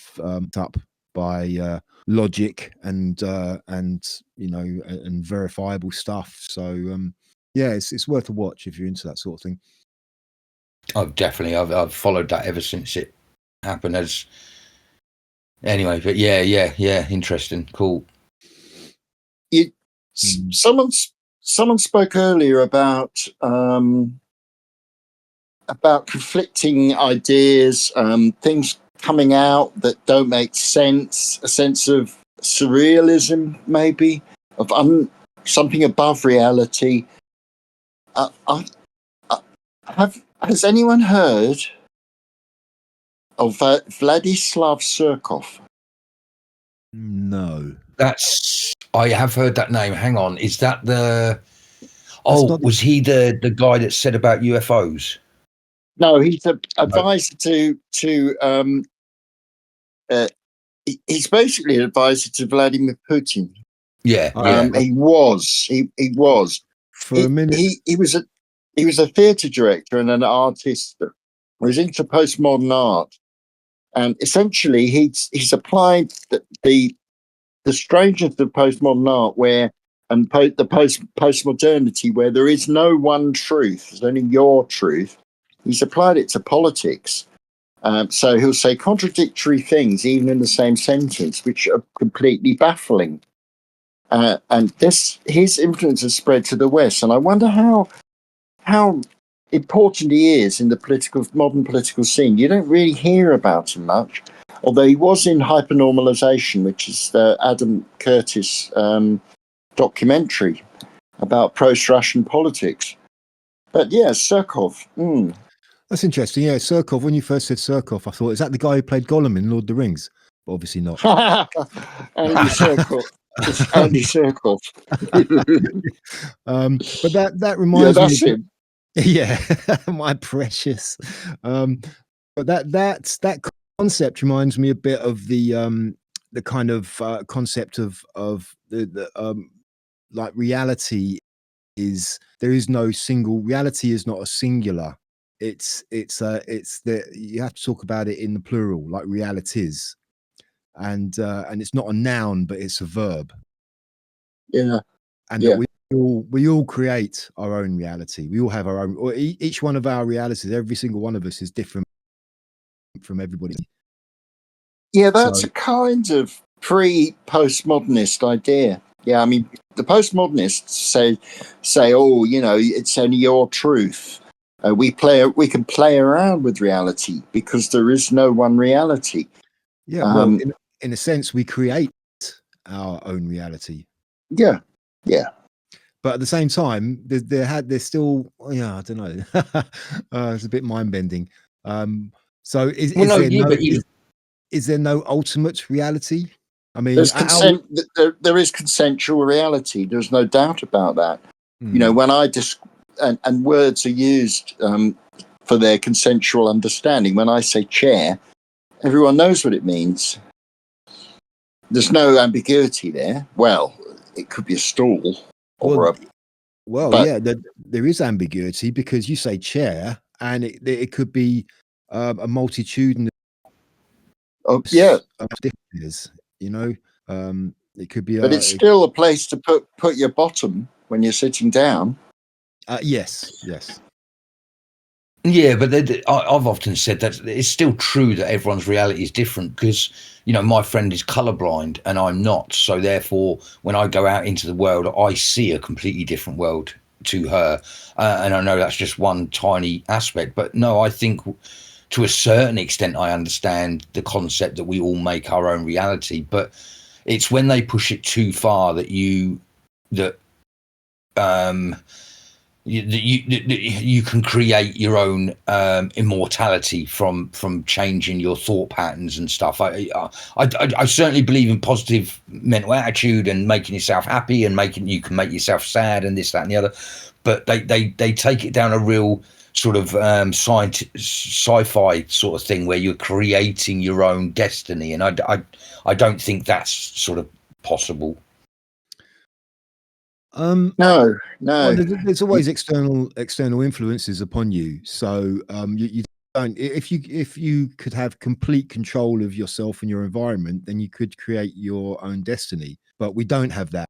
up by logic and you know, and verifiable stuff. So yeah, it's worth a watch if you're into that sort of thing. Oh, definitely. I've followed that ever since it happened. Anyway, but yeah, interesting, cool. Someone spoke earlier about conflicting ideas, things coming out that don't make sense, a sense of surrealism, maybe, of something above reality. Has anyone heard of Vladislav Surkov? No. I have heard that name. Hang on, is that the? Was he the guy that said about UFOs? No, he's an advisor he's basically an advisor to Vladimir Putin. Yeah. He was. For a minute. He was a theatre director and an artist that was into postmodern art, and essentially he's applied the strangeness of postmodern art, where and the postmodernity, where there is no one truth, there's only your truth. He's applied it to politics. So he'll say contradictory things even in the same sentence, which are completely baffling. And his influence has spread to the West, and I wonder how important he is in the modern political scene. You don't really hear about him much, although he was in Hypernormalization, which is the Adam Curtis documentary about post-Russian politics. But yeah, Surkov. That's interesting. Yeah, Surkov. When you first said Surkov, I thought, is that the guy who played Gollum in Lord of the Rings? But obviously not. Andy Surkov. It's Andy Surkov. But that Yeah, reminds that's me. him. Yeah, my precious. But that concept reminds me a bit of the kind of concept of the like reality is there is no single reality is not a singular. It's the you have to talk about it in the plural, like realities, and it's not a noun, but it's a verb, Yeah, and yeah. that we all create our own reality. We all have our own, or each one of our realities. Every single one of us is different from everybody. Yeah, that's So a kind of pre-postmodernist idea. Yeah, I mean, the postmodernists say, oh, it's only your truth. We can play around with reality because there is no one reality. yeah, well, in a sense, we create our own reality. Yeah, yeah. But at the same time, there's still, I don't know. It's a bit mind bending. So is there no ultimate reality? I mean, There's consent. There is consensual reality. There's no doubt about that. When I and words are used for their consensual understanding. When I say chair, everyone knows what it means. There's no ambiguity there. Well, it could be a stool or there is ambiguity because you say chair and it could be a multitudinous of yeah. differences, it could be But it's still a place to put your bottom when you're sitting down. Yes. Yeah, but I've often said that it's still true that everyone's reality is different because, my friend is colorblind and I'm not. So therefore, when I go out into the world, I see a completely different world to her. And I know that's just one tiny aspect. But no, I think to a certain extent, I understand the concept that we all make our own reality. But it's when they push it too far that you can create your own immortality from changing your thought patterns and stuff. I certainly believe in positive mental attitude and making yourself happy and you can make yourself sad and this, that, and the other. But they take it down a real sort of sci-fi sort of thing where you're creating your own destiny, and I don't think that's sort of possible. No. Well, there's always external influences upon you. So you don't. If you could have complete control of yourself and your environment, then you could create your own destiny. But we don't have that.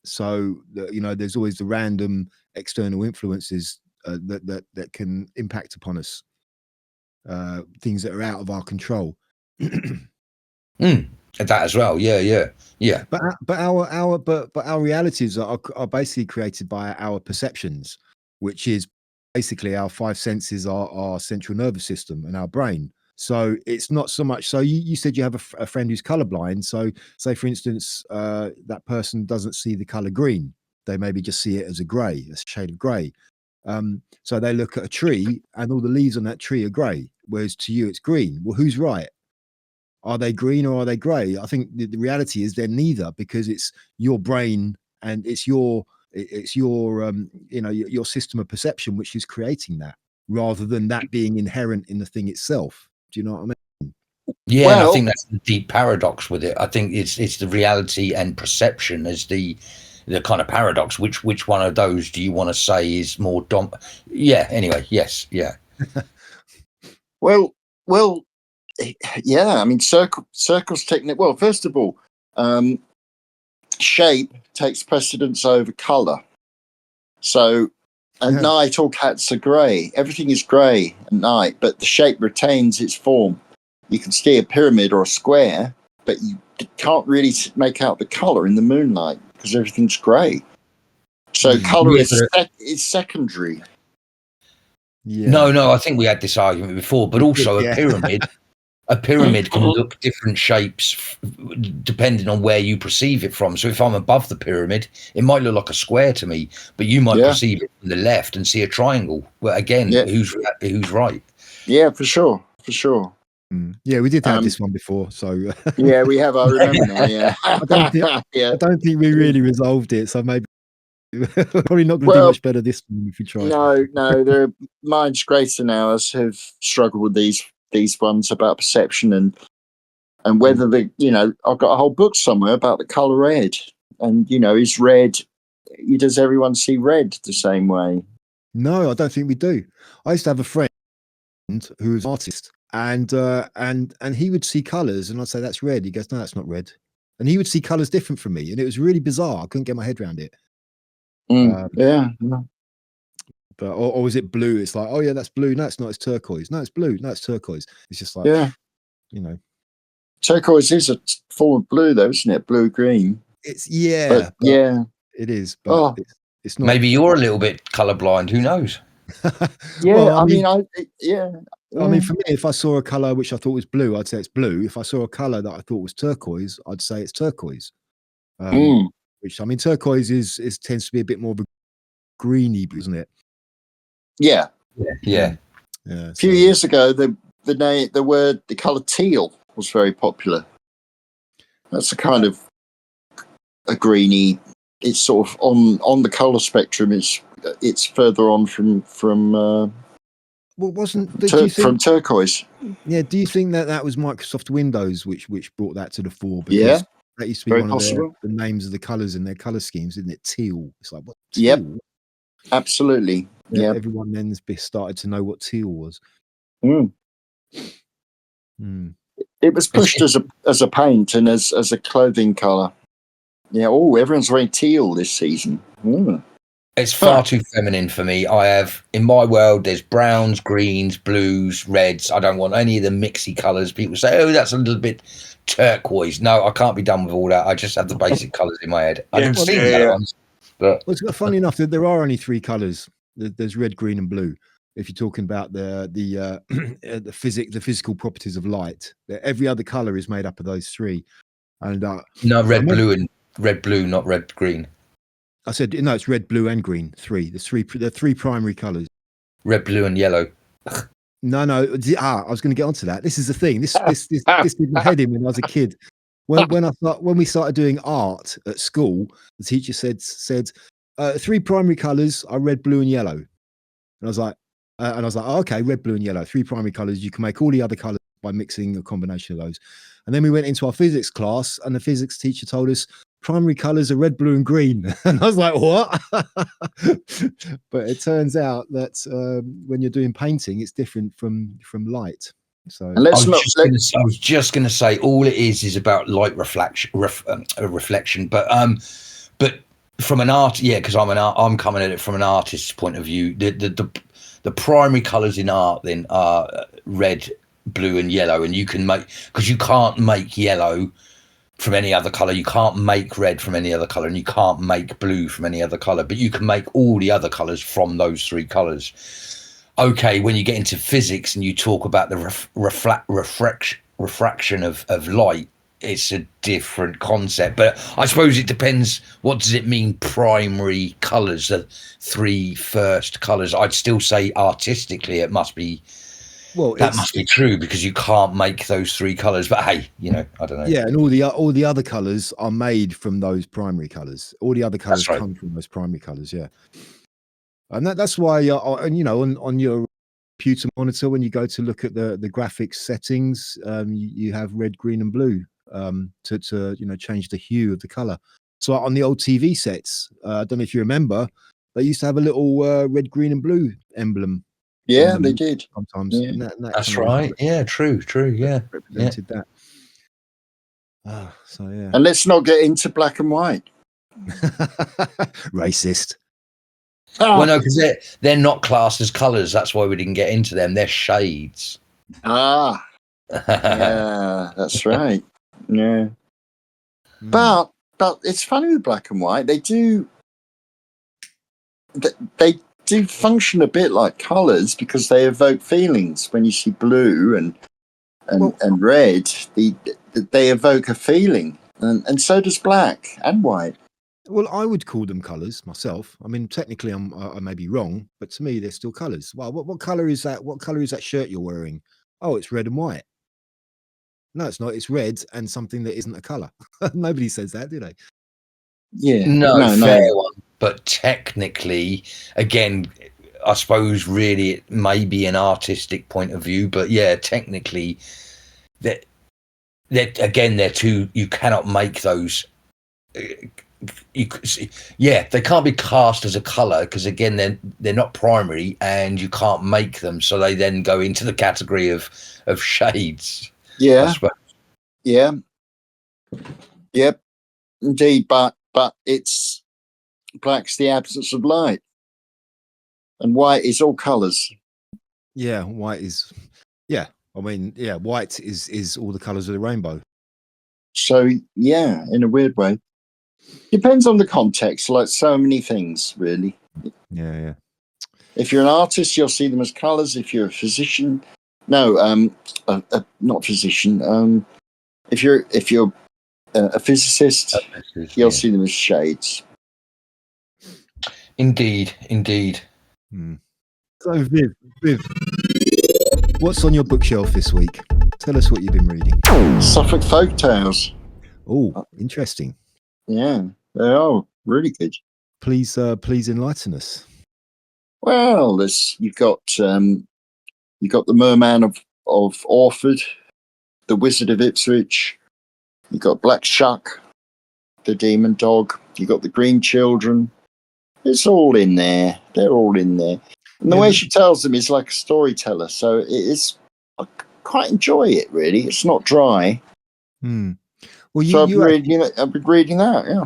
So there's always the random external influences that can impact upon us. Things that are out of our control. That as well, yeah. But our realities are basically created by our perceptions, which is basically our five senses, our central nervous system, and our brain. So it's not so much. So you said you have a friend who's colorblind. So say for instance, that person doesn't see the color green. They maybe just see it as a grey, a shade of grey. So they look at a tree, and all the leaves on that tree are grey, whereas to you it's green. Well, who's right? Are they green or are they grey? I think the reality is they're neither, because it's your brain and it's your your system of perception which is creating that, rather than that being inherent in the thing itself. Do you know what I mean? Yeah, and I think that's the deep paradox with it. I think it's the reality and perception as the kind of paradox. Which one of those do you want to say is more Yeah. Anyway, yes, yeah. well, yeah. I mean, circles technique. Well, first of all, shape takes precedence over colour. So at night, all cats are grey. Everything is grey at night, but the shape retains its form. You can see a pyramid or a square, but you can't really make out the colour in the moonlight because everything's grey. So colour is secondary. Yeah. No, I think we had this argument before, but also a pyramid can look different shapes depending on where you perceive it from. So if I'm above the pyramid, it might look like a square to me, but you might perceive it from the left and see a triangle. Well, again, who's right? Yeah, for sure. Yeah, we did have this one before, so yeah, we have. I remember now. Yeah, I don't think we really resolved it, so maybe probably not going to do much better this time if we try. No, their minds greater than ours have struggled with these ones about perception and whether the I've got a whole book somewhere about the color red, and is red. Does everyone see red the same way? No, I don't think we do. I used to have a friend who was an artist, and he would see colors, and I'd say that's red. He goes, no, that's not red, and he would see colors different from me, and it was really bizarre. I couldn't get my head around it. Yeah. But or is it blue? It's like, oh yeah, that's blue. No, it's not. It's turquoise. No, it's blue. No, it's turquoise. It's just like, turquoise is a form of blue, though, isn't it? Blue green. It's it is. But it's not. Maybe you're a little bit colorblind. Who knows? Well, I mean, for me, if I saw a color which I thought was blue, I'd say it's blue. If I saw a color that I thought was turquoise, I'd say it's turquoise. Which, I mean, turquoise is tends to be a bit more of a greeny blue, isn't it? Yeah. A few years ago, the color teal was very popular. That's a kind of a greeny. It's sort of on the color spectrum. It's further on from from turquoise. Yeah. Do you think that was Microsoft Windows which brought that to the fore? Because that used to be very one possible. of the names of the colors in their color schemes, isn't it? Teal. It's like, what? Teal? Yep. Absolutely. Yeah. Everyone then started to know what teal was. It was pushed as a paint and as a clothing color. Yeah. Oh, everyone's wearing teal this season. It's far too feminine for me. In my world, there's browns, greens, blues, reds. I don't want any of the mixy colors. People say, oh, that's a little bit turquoise. No, I can't be done with all that. I just have the basic colors in my head. I didn't see the other ones. But it's funny enough that there are only three colors. There's red, green, and blue. If you're talking about the physical properties of light, every other color is made up of those three. And no, red, blue, not red, green. I said no. It's red, blue, and green. The three primary colors. Red, blue, and yellow. No. I was going to get onto that. This is the thing. This did my head in when I was a kid. When we started doing art at school, the teacher said three primary colors are red, blue, and yellow. And I was like, oh, okay, red, blue, and yellow. Three primary colors. You can make all the other colors by mixing a combination of those. And then we went into our physics class, and the physics teacher told us primary colors are red, blue, and green. And I was like, what? But it turns out that when you're doing painting, it's different from light. So I was just going to say, all it is about light reflection. But from an art, because I'm coming at it from an artist's point of view. The primary colors in art then are red, blue, and yellow, and you can because you can't make yellow from any other color, you can't make red from any other color, and you can't make blue from any other color, but you can make all the other colors from those three colors. Okay, when you get into physics and you talk about the refraction of light, it's a different concept. But I suppose it depends. What does it mean, primary colors, the three first colors? I'd still say artistically it must be. Well, that must be true because you can't make those three colors. But hey, I don't know. Yeah, and all the other colors are made from those primary colors. All the other colors come from those primary colors. Yeah, and that's why on your computer monitor, when you go to look at the graphics settings, you have red, green, and blue to change the hue of the color. So on the old TV sets, I don't know if you remember, they used to have a little red, green, and blue emblem. Yeah, they did sometimes. Yeah. And that that's right. Yeah, true. Yeah, represented that. So yeah. And let's not get into black and white. Racist. Well, no, because they're not classed as colours. That's why we didn't get into them. They're shades. Yeah, that's right. Yeah. Mm. But it's funny with black and white. They do function a bit like colours because they evoke feelings. When you see blue and red, they evoke a feeling, and so does black and white. Well, I would call them colours myself. I mean, technically, I may be wrong, but to me, they're still colours. Well, what colour is that? What colour is that shirt you're wearing? Oh, it's red and white. No, it's not. It's red and something that isn't a colour. Nobody says that, do they? Yeah. No, fair one. But technically, again, I suppose really it may be an artistic point of view, but yeah, technically, they're too. You cannot make those. They can't be cast as a colour because again they're not primary and you can't make them, so they then go into the category of shades. Yeah. I suppose. Yeah. Yep. Indeed, but it's black's the absence of light, and white is all colours. Yeah, white is. Yeah, I mean, yeah, white is all the colours of the rainbow. So yeah, in a weird way, depends on the context. Like so many things, really. Yeah. If you're an artist, you'll see them as colours. If you're a physician, not physician. If you're a physicist, you'll see them as shades. Indeed. So, Viv, what's on your bookshelf this week? Tell us what you've been reading. Suffolk folk tales. Oh, interesting. Yeah, they are really good. Please enlighten us. Well, you've got the Merman of Orford, the Wizard of Ipswich. You've got Black Shuck, the Demon Dog. You've got the Green Children. It's all in there. They're all in there. And the way she tells them is like a storyteller. So it is. I quite enjoy it. Really, it's not dry. Well, I've been reading that. Yeah.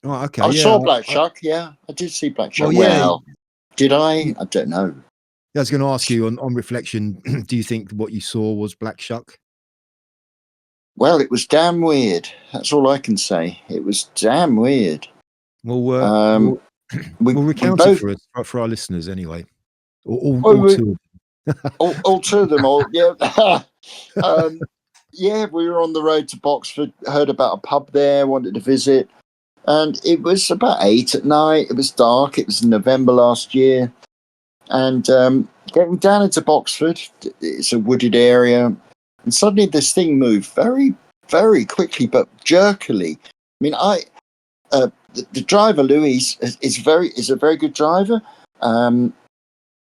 Oh, okay. I saw Black Shuck. Yeah, I did see Black Shuck. Well, did I? I don't know. I was going to ask you on reflection. Do you think what you saw was Black Shuck? Well, it was damn weird. That's all I can say. It was damn weird. Well, we'll recount it for our listeners anyway. All two of them. all two of them. Yeah, we were on the road to Boxford, heard about a pub there, wanted to visit. And it was about 8 at night. It was dark. It was in November last year. And getting down into Boxford, it's a wooded area. And suddenly this thing moved very, very quickly, but jerkily. I mean, the driver, Louis, is a very good driver.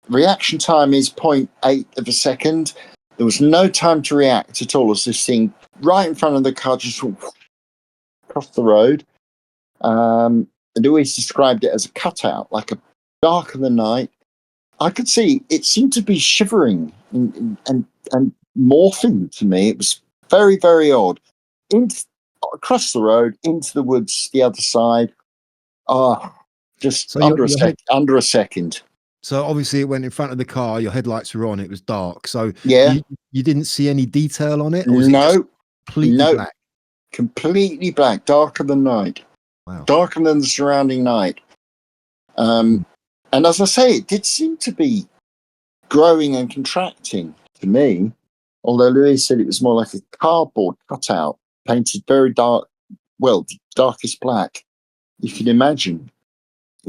Reaction time is 0.8 of a second. There was no time to react at all as this thing right in front of the car just across the road. Louis described it as a cutout, like a dark of the night. I could see it seemed to be shivering and morphing to me. It was very, very odd. Across the road, into the woods, the other side. Under a second. So obviously it went in front of the car. Your headlights were on. It was dark. So yeah, you didn't see any detail on it, or was no, it completely black? Completely black, darker than night. Wow. Darker than the surrounding night. And as I say, it did seem to be growing and contracting to me, although Louis said it was more like a cardboard cutout painted very dark, well, darkest black you can imagine.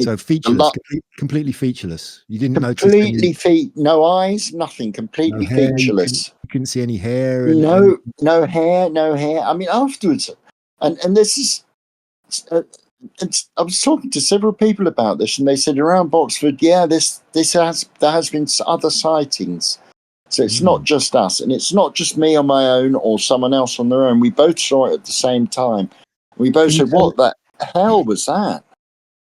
So featureless, completely featureless. You didn't notice no eyes, nothing, completely featureless. You couldn't see any hair. No hair. I mean, afterwards, and this is. I was talking to several people about this, and they said around Boxford, there has been other sightings. So it's not just us, and it's not just me on my own or someone else on their own. We both saw it at the same time. We both said, "What the hell was that?"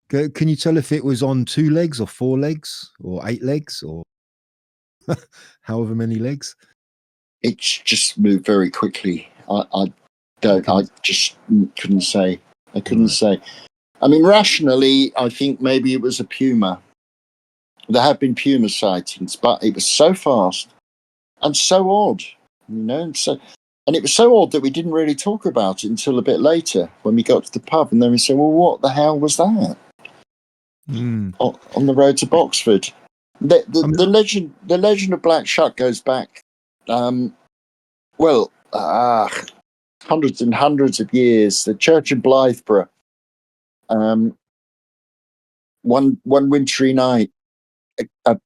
Can you tell if it was on 2 legs or 4 legs or 8 legs or however many legs? It just moved very quickly. I just couldn't say. I couldn't say. I mean, rationally, I think maybe it was a puma. There have been puma sightings, but it was so fast and so odd, and it was so odd that we didn't really talk about it until a bit later when we got to the pub, and then we said, "Well, what the hell was that?" On the road to Boxford. The legend of Black Shuck goes back, hundreds and hundreds of years. The church in Blytheborough. One wintry night, a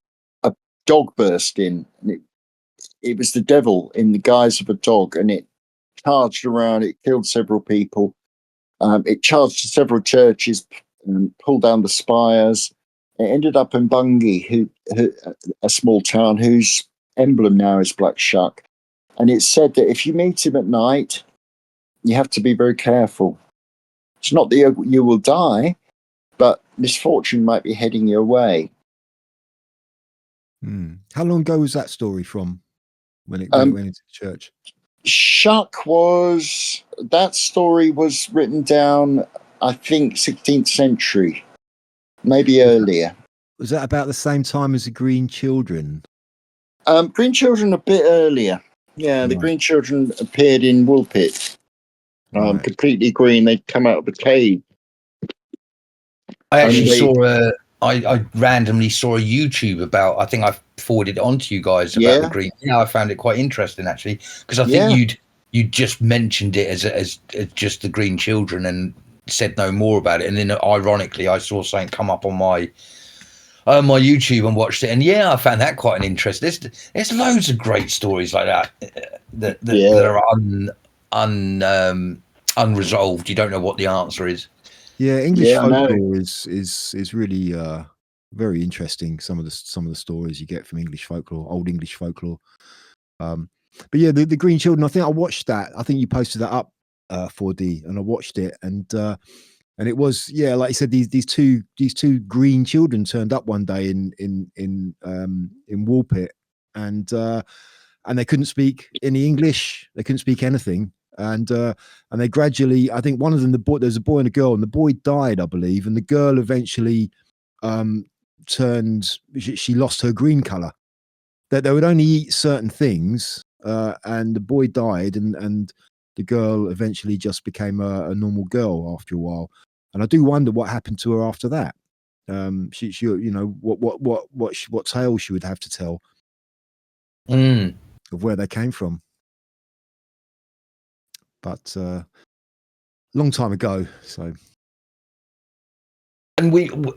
dog burst in, and it was the devil in the guise of a dog, and it charged around. It killed several people. It charged to several churches, pulled down the spires. It ended up in Bungay, a small town whose emblem now is Black Shuck. And it's said that if you meet him at night, you have to be very careful. It's not that you will die, but misfortune might be heading your way. How long ago was that story from, when it went into the church? That story was written down, I think, 16th century, maybe earlier. Was that about the same time as the Green Children? Green Children a bit earlier. Yeah, right. The Green Children appeared in Woolpit. Right. Completely green. They'd come out of a cave. I actually I randomly saw a YouTube about, I think I forwarded it on to you guys about the green. Yeah, I found it quite interesting actually, because I think you'd just mentioned it as just the Green Children and said no more about it. And then ironically, I saw something come up on my YouTube and watched it. And I found that quite an interest. There's loads of great stories like that that are unresolved. You don't know what the answer is. Yeah, English folklore is really very interesting. Some of the stories you get from English folklore, old English folklore. But yeah, the Green Children. I think I watched that. I think you posted that up, 4D, and I watched it, and it was like you said, these two green children turned up one day in Woolpit, and they couldn't speak any English. They couldn't speak anything. And they gradually, I think one of them, there's a boy and a girl, and the boy died, I believe, and the girl eventually she lost her green color. That they would only eat certain things, and the boy died, and the girl eventually just became a normal girl after a while. And I do wonder what happened to her after that. She what tale she would have to tell of where they came from. But long time ago. So, and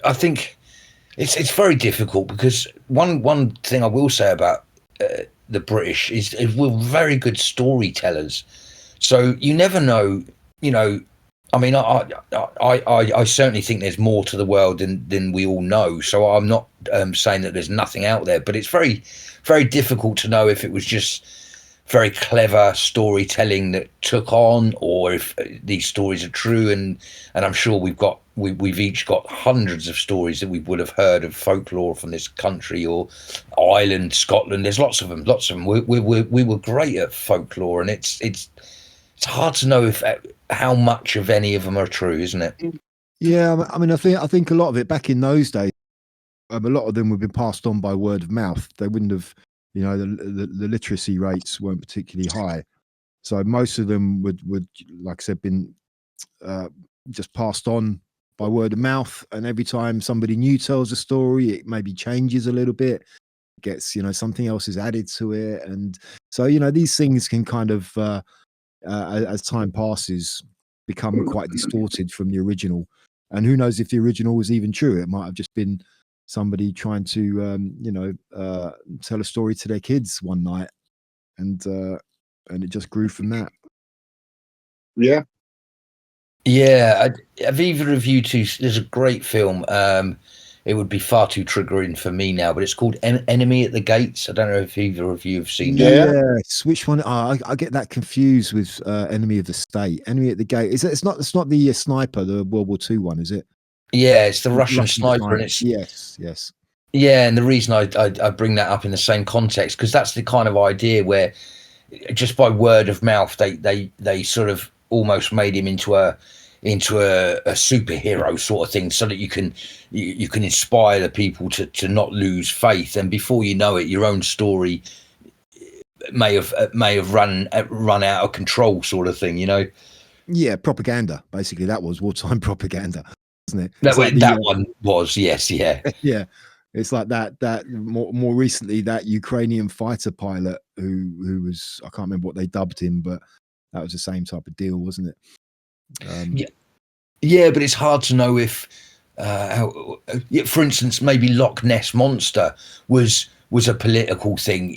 I think it's very difficult, because one thing I will say about the British is we're very good storytellers. So you never know. I mean, I certainly think there's more to the world than we all know. So I'm not saying that there's nothing out there, but it's very, very difficult to know if it was just very clever storytelling that took on, or if these stories are true. And I'm sure we've each got hundreds of stories that we would have heard of folklore from this country or Ireland, Scotland. There's lots of them. We were great at folklore, and it's hard to know how much of any of them are true, isn't it? Yeah, I mean, I think a lot of it back in those days, a lot of them would be passed on by word of mouth. They wouldn't have. The literacy rates weren't particularly high, so most of them would like I said, been just passed on by word of mouth. And every time somebody new tells a story, it maybe changes a little bit, gets something else is added to it, and so these things can kind of as time passes become quite distorted from the original. And who knows if the original was even true? It might have just been somebody trying to tell a story to their kids one night, and it just grew from that. Yeah. Have either of you two? There's a great film. It would be far too triggering for me now, but it's called Enemy at the Gates. I don't know if either of you have seen that. Yes. Which one? I get that confused with Enemy of the State. Enemy at the Gate. It's not the sniper, the World War II one, is it? Yeah, it's the Russian sniper, and it's yes. Yeah, and the reason I bring that up in the same context, because that's the kind of idea where just by word of mouth, they sort of almost made him into a superhero sort of thing, so that you can inspire the people to not lose faith. And before you know it, your own story may have run out of control, sort of thing. Yeah, propaganda. Basically, that was wartime propaganda, wasn't it? That one was, yes, yeah. Yeah, it's like that more recently, that Ukrainian fighter pilot who was, I can't remember what they dubbed him, but that was the same type of deal, wasn't it? Yeah, but it's hard to know if, for instance, maybe Loch Ness Monster was a political thing,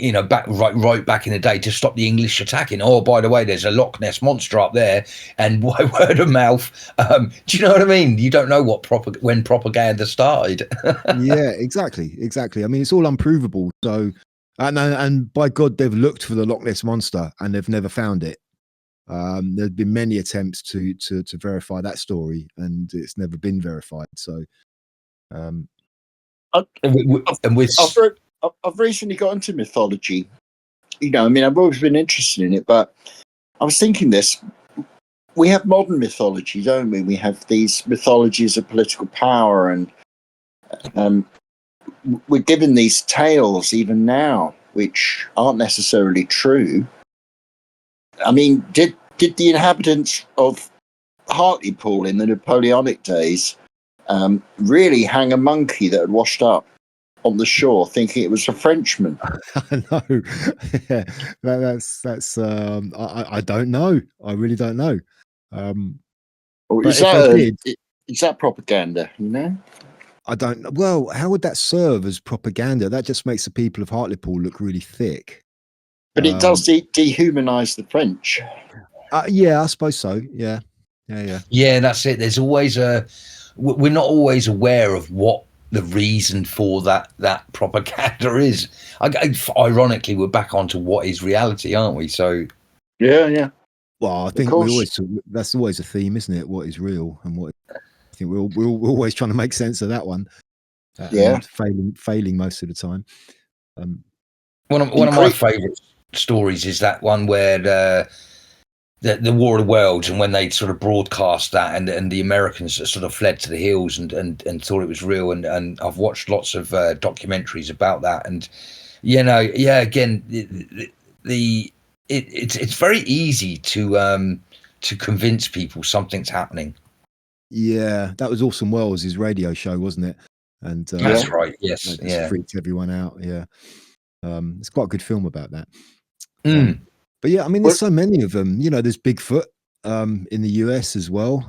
right back in the day, to stop the English attacking. Oh, by the way, there's a Loch Ness Monster up there, and by word of mouth. Do you know what I mean? You don't know when propaganda started. Yeah, exactly. I mean, it's all unprovable. So, and by God, they've looked for the Loch Ness Monster and they've never found it. There's been many attempts to verify that story, and it's never been verified. So, I've recently got into mythology. I mean, I've always been interested in it, but I was thinking this. We have modern mythology, don't we? We have these mythologies of political power, and we're given these tales even now, which aren't necessarily true. I mean, did the inhabitants of Hartlepool in the Napoleonic days really hang a monkey that had washed up on the shore, thinking it was a Frenchman? I know. Yeah, that's. I don't know. I really don't know. Or But if they did, is that propaganda? I don't know. Well, how would that serve as propaganda? That just makes the people of Hartlepool look really thick. But it does dehumanize the French. Yeah, I suppose so. Yeah. Yeah, that's it. There's always we're not always aware of what the reason for that propaganda is. Ironically, we're back onto what is reality, aren't we? So yeah. Well, I think that's always a theme, isn't it? What is real and what. I think we're always trying to make sense of that one. Yeah, and failing most of the time. One of my favourite stories is that one where the War of the Worlds, and when they sort of broadcast that, and the Americans sort of fled to the hills and thought it was real. And I've watched lots of documentaries about that, and again, it's very easy to convince people something's happening. Yeah, that was Orson Welles' radio show, wasn't it? And that's right. Yes, that just freaked everyone out. Yeah, it's quite a good film about that. But yeah, I mean, there's so many of them. There's Bigfoot in the US as well.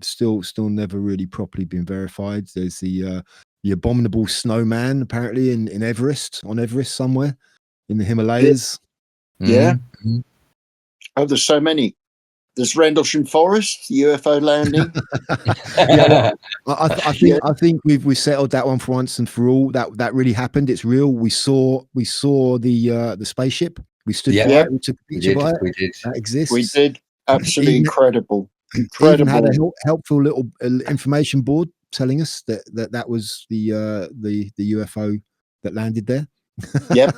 Still never really properly been verified. There's the abominable snowman, apparently on Everest somewhere in the Himalayas. Yeah. Oh, there's so many. There's Rendlesham Forest, UFO landing. Yeah, well, I think we've settled that one for once and for all. That really happened. It's real. We saw the spaceship. We stood by it. We took a picture by it. We did. That exists. We did. Absolutely incredible. Even had a helpful little information board telling us that was the UFO that landed there. Yep.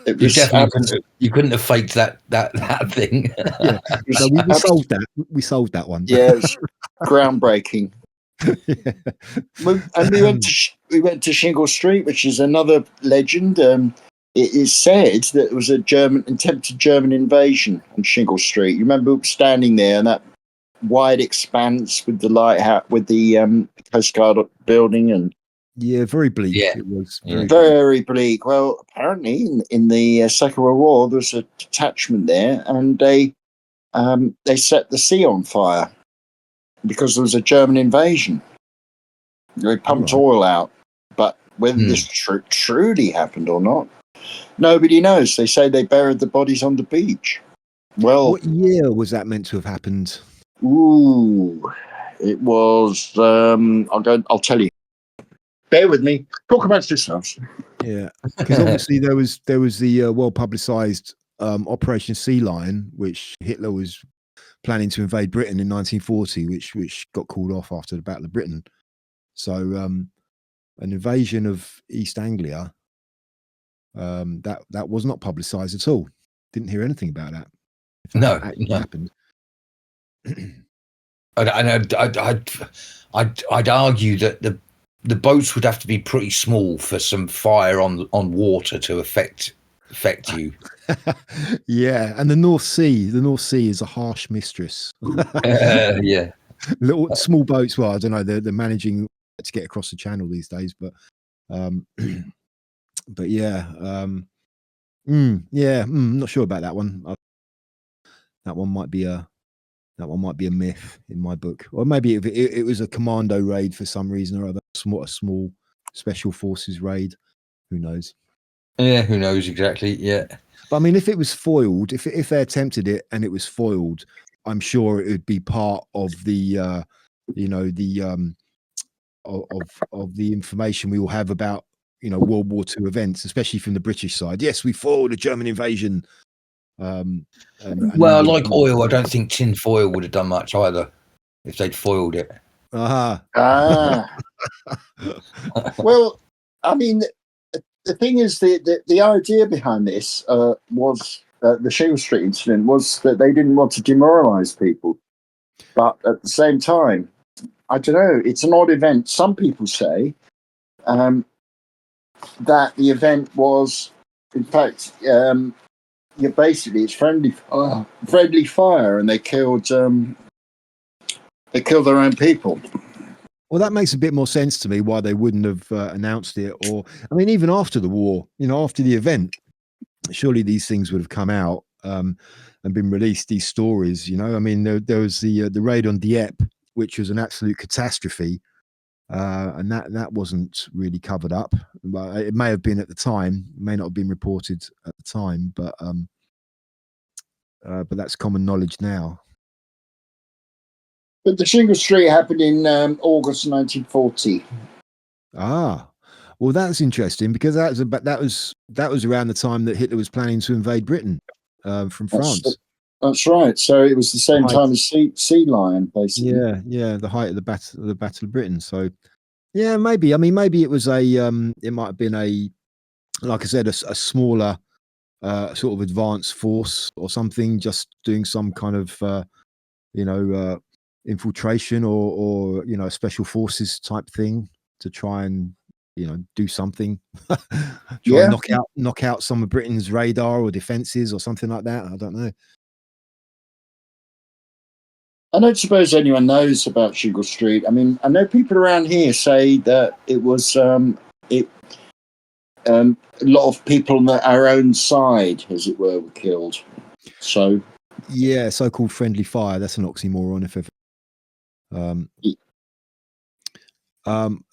You couldn't have faked that thing. Yeah. So we solved that. We solved that one. Yeah, it was groundbreaking. And we went to Shingle Street, which is another legend. It is said that it was a attempted German invasion on Shingle Street. You remember standing there in that wide expanse with the lighthouse, with the Coast Guard building, and very bleak. Yeah. It was very bleak. Well, apparently in the Second World War, there was a detachment there, and they set the sea on fire because there was a German invasion. They pumped oil out, but whether this truly happened or not, nobody knows. They say they buried the bodies on the beach. Well, what year was that meant to have happened? Ooh, it was. I'll tell you. Bear with me. Talk amongst yourselves. Yeah, because obviously there was the well-publicized Operation Sea Lion, which Hitler was planning to invade Britain in 1940, which got called off after the Battle of Britain. So an invasion of East Anglia, that was not publicized at all. didn't hear anything about that. If that No, actually no. happened. I'd argue that the boats would have to be pretty small for some fire on water to affect you. Yeah, and the North Sea is a harsh mistress. Yeah. Little small boats. Well, I don't know. They're managing to get across the channel these days, but but yeah, not sure about that one. That one might be a myth in my book, or maybe it was a commando raid for some reason or other. A small special forces raid. Who knows? Yeah, who knows exactly? Yeah. But I mean, if it was foiled, if they attempted it and it was foiled, I'm sure it would be part of the of the information we will have about World War II events, especially from the British side. Yes, we foiled a German invasion. And Well, like oil, I don't think tin foil would have done much either if they'd foiled it. Well, I mean, the thing is, the idea behind this was the Shingle Street incident was that they didn't want to demoralise people, but at the same time, I don't know. It's an odd event. Some people say that the event was, in fact, basically it's friendly fire, and they killed their own people. Well, that makes a bit more sense to me why they wouldn't have announced it. Or, I mean, even after the war, after the event, surely these things would have come out and been released. These stories, I mean, there was the raid on Dieppe, which was an absolute catastrophe, and that wasn't really covered up. But it may have been at the time, may not have been reported at the time, but that's common knowledge now. But the Shingle Street happened in August 1940. Ah, well, that's interesting because that was around the time that Hitler was planning to invade Britain from France. That's right. So it was the same time as Sea Lion, basically. Yeah, the height of the Battle of Britain. So, yeah, maybe. I mean, maybe it was it might have been like I said, a smaller sort of advanced force or something, just doing some kind of infiltration or special forces type thing to try and do something. And knock out some of Britain's radar or defenses or something like that. I don't know. I don't suppose anyone knows about Shingle Street. I mean, I know people around here say that it was a lot of people on our own side, as it were killed. So yeah, so-called friendly fire. That's an oxymoron, if ever.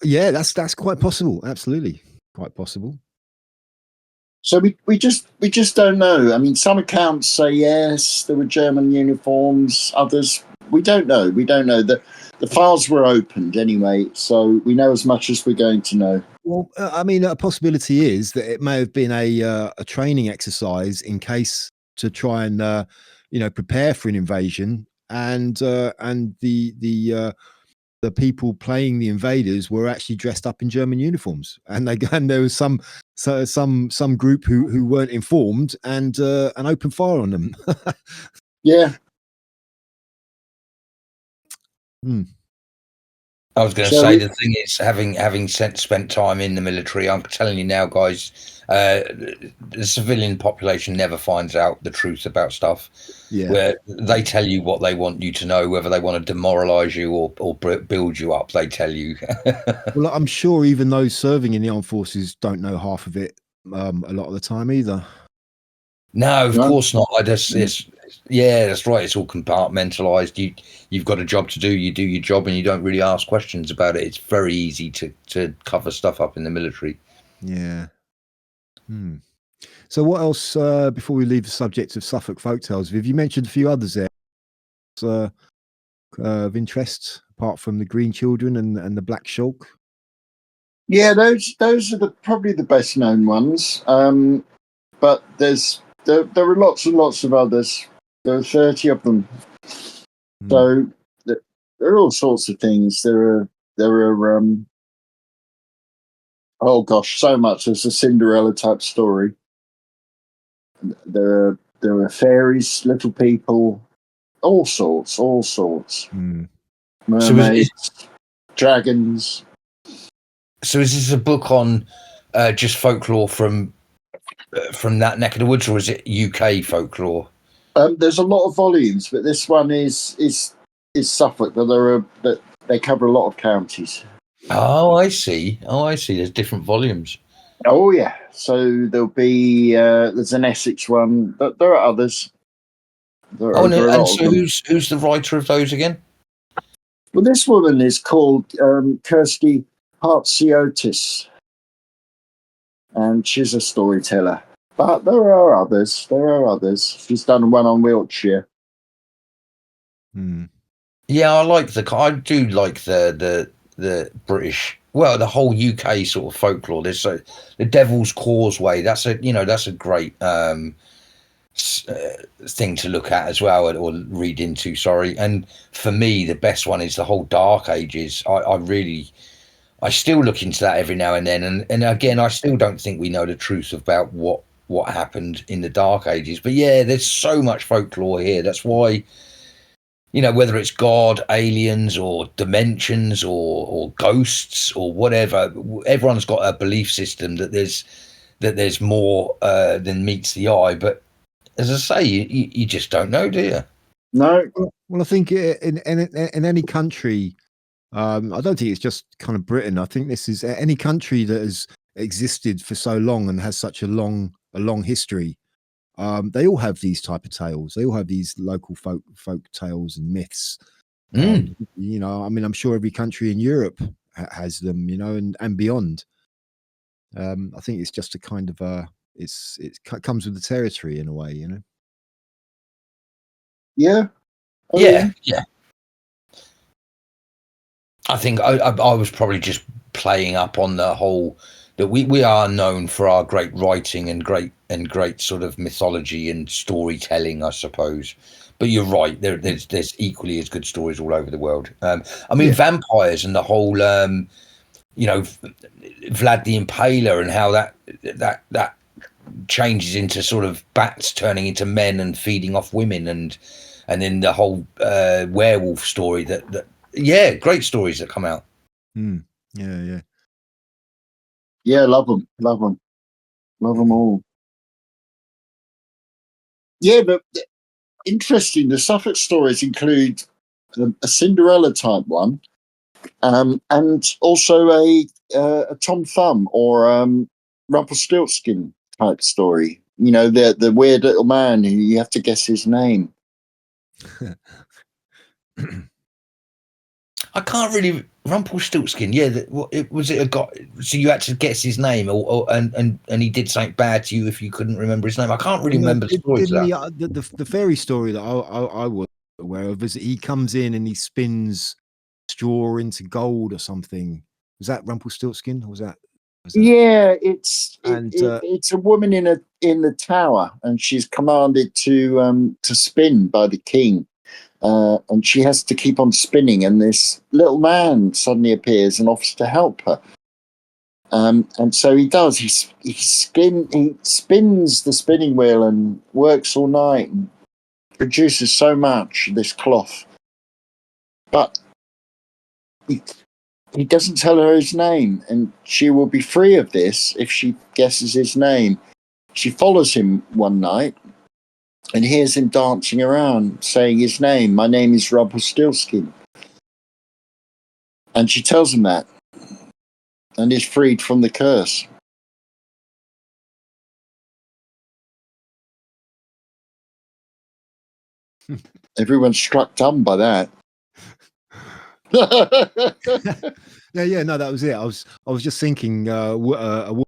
Yeah, that's quite possible. Absolutely, quite possible. So we just don't know. I mean, some accounts say yes, there were German uniforms. Others, we don't know. We don't know. The files were opened anyway, so we know as much as we're going to know. Well, I mean, a possibility is that it may have been a training exercise in case to try and prepare for an invasion, and the people playing the invaders were actually dressed up in German uniforms, and there was some group who weren't informed and opened fire on them. Yeah. I was going to say the thing is, having spent time in the military, I'm telling you now, guys, the civilian population never finds out the truth about stuff. Yeah, where they tell you what they want you to know, whether they want to demoralize you or build you up. They tell you. Well, I'm sure even those serving in the armed forces don't know half of it a lot of the time either. No, of course not. That's right. It's all compartmentalized. You've got a job to do. You do your job, and you don't really ask questions about it. It's very easy to cover stuff up in the military. Yeah. So what else, before we leave the subject of Suffolk folktales, Viv, you mentioned a few others there of interest, apart from the Green Children and the Black Shulk? Yeah, those are probably the best known ones. But there are lots and lots of others. There are 30 of them. So there are all sorts of things. There are oh gosh, so much. There's a Cinderella type story. There There are fairies, little people, all sorts. Mm. So Mermaids, dragons. So is this a book on just folklore from that neck of the woods, or is it UK folklore? There's a lot of volumes, but this one is Suffolk, but they cover a lot of counties. Oh, I see. There's different volumes. Oh yeah, so there'll be there's an Essex one, but there are others. There are a lot of So them. who's the writer of those again? Well, this woman is called Kirsty Hartsiotis, and she's a storyteller. But there are others. She's done one on Wiltshire. Mm. Yeah, I do like the British, well, the whole UK sort of folklore. There's the Devil's Causeway. That's a great thing to look at as well, or read into. Sorry, and for me, the best one is the whole Dark Ages. I still look into that every now and then, and again, I still don't think we know the truth about what happened in the Dark Ages. But yeah, there's so much folklore here. That's why, whether it's God, aliens, or dimensions, or ghosts, or whatever, everyone's got a belief system that there's more than meets the eye. But as I say, you just don't know, do you? No. Well, I think in any country, I don't think it's just kind of Britain. I think this is any country that has existed for so long and has such a long history. They all have these type of tales. They all have these local folk tales and myths. I mean, I'm sure every country in Europe has them, and beyond. I think it's just a kind of it comes with the territory in a way, Yeah. Yeah. I think I was probably just playing up on the whole that we are known for our great writing and great sort of mythology and storytelling, I suppose. But you're right. There's equally as good stories all over the world. Vampires and the whole, Vlad the Impaler, and how that changes into sort of bats turning into men and feeding off women, and then the whole werewolf story that great stories that come out. Yeah. Love them all. Yeah, but interesting. The Suffolk stories include a Cinderella type one, and also a Tom Thumb or Rumpelstiltskin type story. The weird little man who you have to guess his name. I can't really Rumpelstiltskin. Yeah, was it a guy? So you had to guess his name, and he did something bad to you if you couldn't remember his name. I can't really remember the story. The fairy story that I was aware of is that he comes in and he spins straw into gold or something. Was that Rumpelstiltskin? Or was that? Yeah, it's a woman in the tower, and she's commanded to spin by the king. And she has to keep on spinning, and this little man suddenly appears and offers to help her. And so he does. He spins the spinning wheel and works all night and produces so much, this cloth. But he doesn't tell her his name, and she will be free of this if she guesses his name. She follows him one night and hears him dancing around, saying his name. My name is Rumpelstiltskin. And she tells him that, and is freed from the curse. Everyone's struck dumb by that. Yeah, no, that was it. I was just thinking, Rapunzel,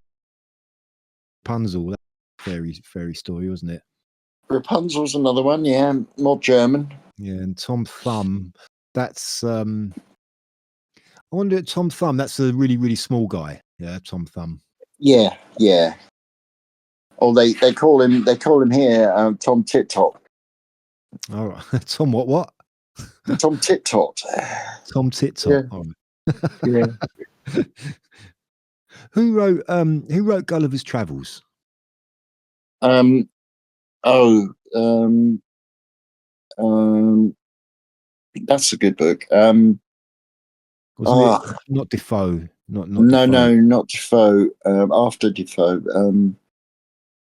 that fairy story, wasn't it? Rapunzel's another one, yeah, more German. Yeah, and Tom Thumb, that's I wonder, Tom Thumb, that's a really, really small guy. Yeah, Tom Thumb. Yeah. Or they call him here Tom Tit Tot. All right. Tom what? Tom Tit Tot. Tom Tit Tot. Yeah. All right. Yeah. Who wrote Gulliver's Travels? Oh, that's a good book. Wasn't Oh, it not Defoe? Not no, Defoe. not Defoe. After Defoe.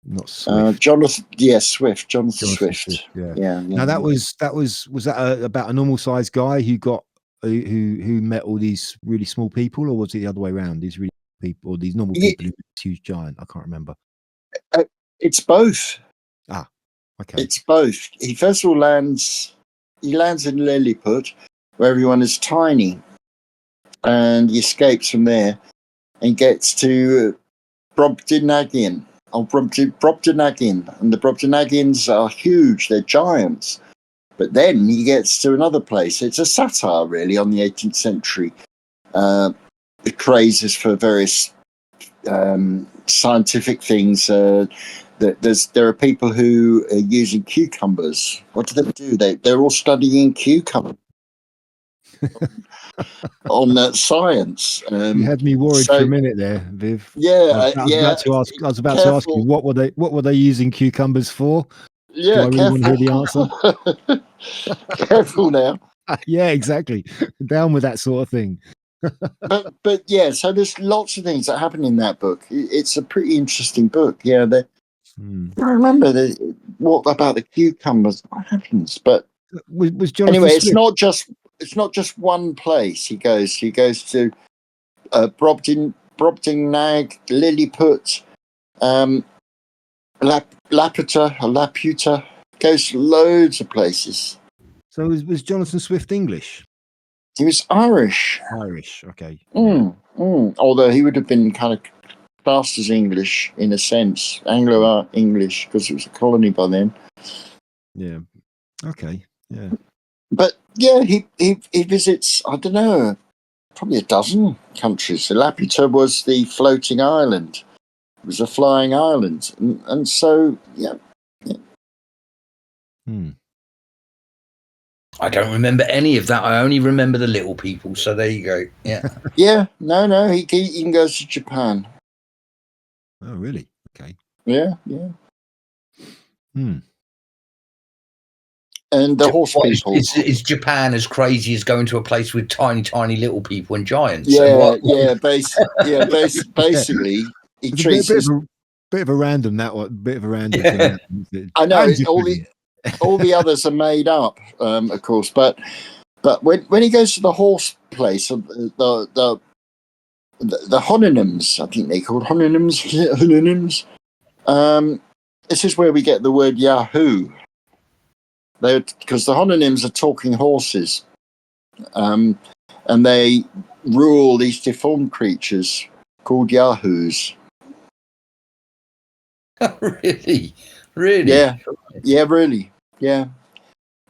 Not Swift. Jonathan. Yeah, Swift. Jonathan Jonathan Swift. yeah. Yeah. Now that was that about a normal sized guy who got who met all these really small people, or was it the other way around? These really people, or these normal Yeah, people who met this huge giant? I can't remember. it's both. Ah, okay. It's both. He first of all lands. He lands in Lilliput, where everyone is tiny, and he escapes from there and gets to Brobdingnag. Brobdingnag, and the Brobdingnagians are huge. They're giants. But then he gets to another place. It's a satire, really, on the 18th century. The crazes for various scientific things. There are people who are using cucumbers. What do they do? They're all studying cucumbers on science. You had me worried for a So minute there, Viv. yeah, I was about to ask. I was about to ask you careful. what were they using cucumbers for? Do Yeah, I really want to hear the answer? Careful now. Yeah, exactly. Down with that sort of thing. But yeah, so there's lots of things that happen in that book. It's a pretty interesting book. Yeah, I remember what about the cucumbers? What happens? But Was Jonathan anyway, Swift? it's not just one place he goes. He goes to Brobdingnag, Lilliput, Laputa. Goes to loads of places. So was Jonathan Swift English? He was Irish. Irish, okay. Although he would have been kind of classed as English in a sense, Anglo-English, because it was a colony by then. Yeah. Okay. Yeah. But yeah, he visits, I don't know, probably a dozen countries. Laputa was the floating island. It was a flying island. And so, yeah. I don't remember any of that. I only remember the little people. So there you go. Yeah. Yeah, no, he even goes to Japan. Oh, really? Okay. Yeah. And the horse people. Is Japan as crazy as going to a place with tiny, tiny little people and giants? Basically, he It's treats a bit of a random that one. Bit of a random thing. I know all the others are made up, of course. But when he goes to the horse place, the homonyms, I think they called homonyms. This is where we get the word Yahoo. Because the homonyms are talking horses, and they rule these deformed creatures called Yahoos. Really? Yeah, really. Yeah,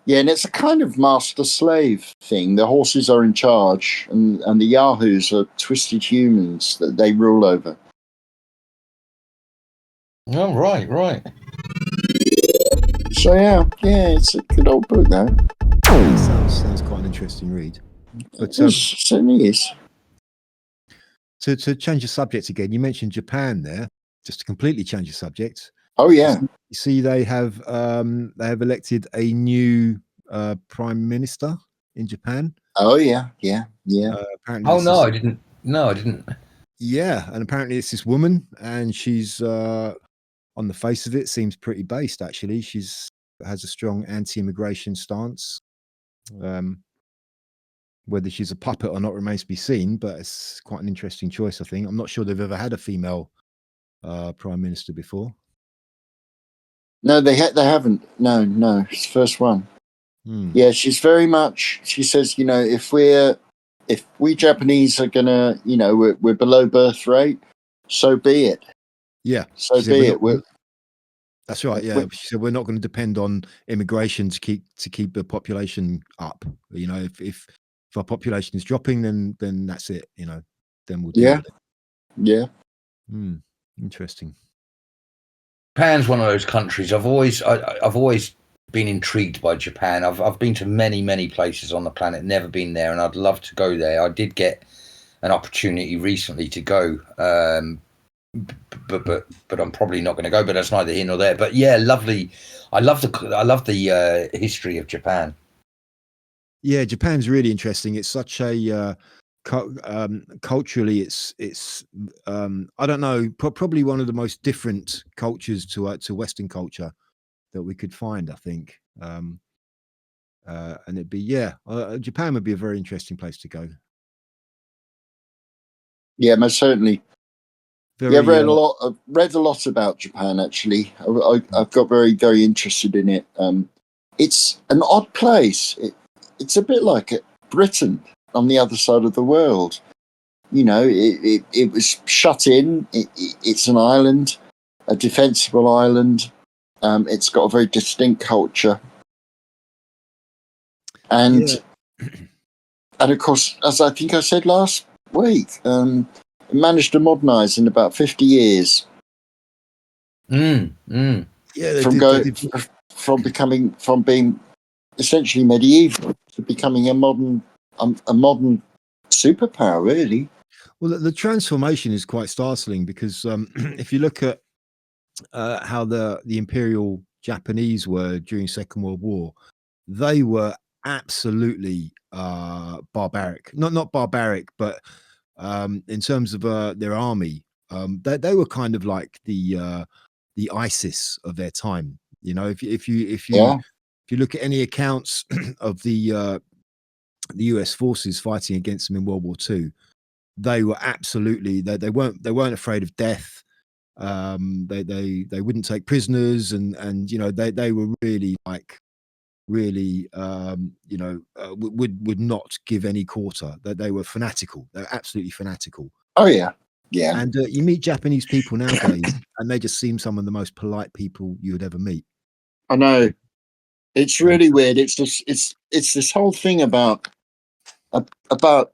and it's a kind of master-slave thing. The horses are in charge, and the Yahoos are twisted humans that they rule over. Oh, right. So yeah, it's a good old book, though. Sounds quite an interesting read. But certainly is. To change the subject again, you mentioned Japan there. Just to completely change the subject. Oh yeah. You see, they have elected a new prime minister in Japan. Oh yeah. Apparently, I didn't. No, I didn't. Yeah, and apparently it's this woman, and she's on the face of it seems pretty based. Actually, has a strong anti-immigration stance. Whether she's a puppet or not remains to be seen, but it's quite an interesting choice, I think. I'm not sure they've ever had a female prime minister before. No, they haven't. No, it's the first one. Yeah, she's very much. She says, if we Japanese are gonna, we're below birth rate, so be it. Yeah, so be it. That's right. Yeah, she said we're not going to depend on immigration to keep the population up. If our population is dropping, then that's it. Then we'll deal with it. Yeah. Interesting. Japan's one of those countries. I've always been intrigued by Japan. I've been to many places on the planet, never been there, and I'd love to go there. I did get an opportunity recently to go but I'm probably not going to go. But that's neither here nor there. But yeah, lovely. I love the history of Japan. Yeah, Japan's really interesting. It's such a culturally, it's I don't know, probably one of the most different cultures to Western culture that we could find. I think, and it'd be Japan would be a very interesting place to go. Yeah, most certainly. Very, Yeah, I've read a lot about Japan actually. I've got very, very interested in it. It's an odd place. It's a bit like Britain on the other side of the world. You know, it was shut in. It's an island, a defensible island. It's got a very distinct culture, and yeah. and of course, as I think I said last week, it managed to modernise in about 50 years. Yeah, they From did. They go did. from being essentially medieval to becoming a modern superpower, really. Well, the transformation is quite startling because if you look at how the Imperial Japanese were during Second World War, they were absolutely barbaric. Not barbaric, but in terms of their army, they were kind of like the ISIS of their time. You know, if Yeah. you look at any accounts of the US forces fighting against them in World War II, they were absolutely they weren't afraid of death. They wouldn't take prisoners, and you know they were really like really would not give any quarter. That they were fanatical. They're absolutely fanatical. Oh yeah. Yeah. And you meet Japanese people nowadays, and they just seem some of the most polite people you would ever meet. I know. It's really weird. It's this whole thing about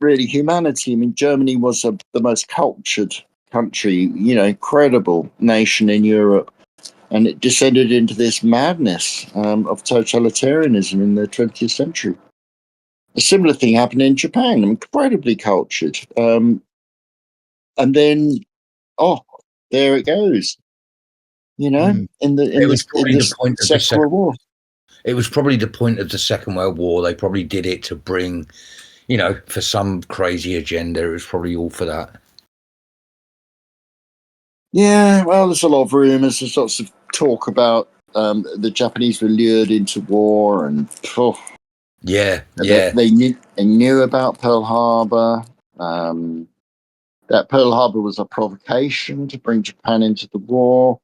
really humanity. I mean, Germany was the most cultured country, you know, incredible nation in Europe, and it descended into this madness of totalitarianism in the 20th century. A similar thing happened in Japan, incredibly cultured, and then there it goes. You know, in It was probably the this point of the Second World War. It was probably the point of the Second World War. They probably did it to bring, you know, for some crazy agenda. It was probably all for that. Yeah, well, there's a lot of rumours. There's lots of talk about the Japanese were lured into war, and they knew about Pearl Harbor. That Pearl Harbor was a provocation to bring Japan into the war.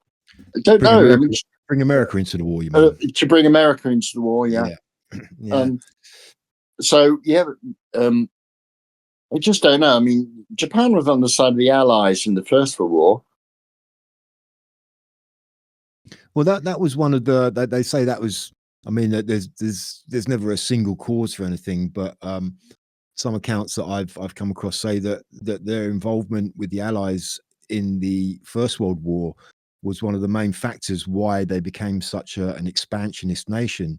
I don't know. Bring America into the war, you mean? To bring America into the war, yeah. Yeah. So yeah, I just don't know. I mean, Japan was on the side of the Allies in the First World War. Well, that was one of the they say that was. I mean, there's never a single cause for anything, but some accounts that I've come across say that their involvement with the Allies in the First World War was one of the main factors why they became such an expansionist nation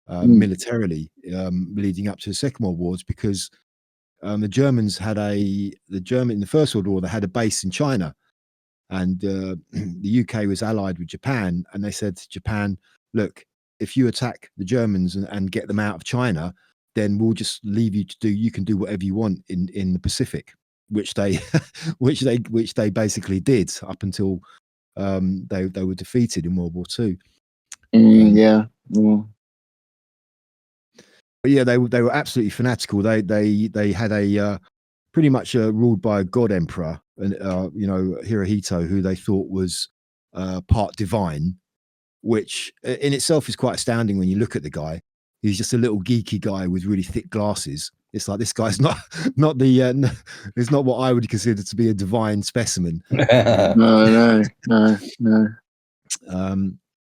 militarily, leading up to the Second World Wars, because the Germans in the First World War, they had a base in China, and the UK was allied with Japan, and they said to Japan, look, if you attack the Germans and get them out of China, then we'll just leave you can do whatever you want in the Pacific, which they which they basically did up until they were defeated in World War II. Yeah. But yeah, they were absolutely fanatical. They had a pretty much ruled by a god emperor, and Hirohito, who they thought was part divine, which in itself is quite astounding when you look at the guy. He's just a little geeky guy with really thick glasses. It's like this guy's not it's not what I would consider to be a divine specimen. No.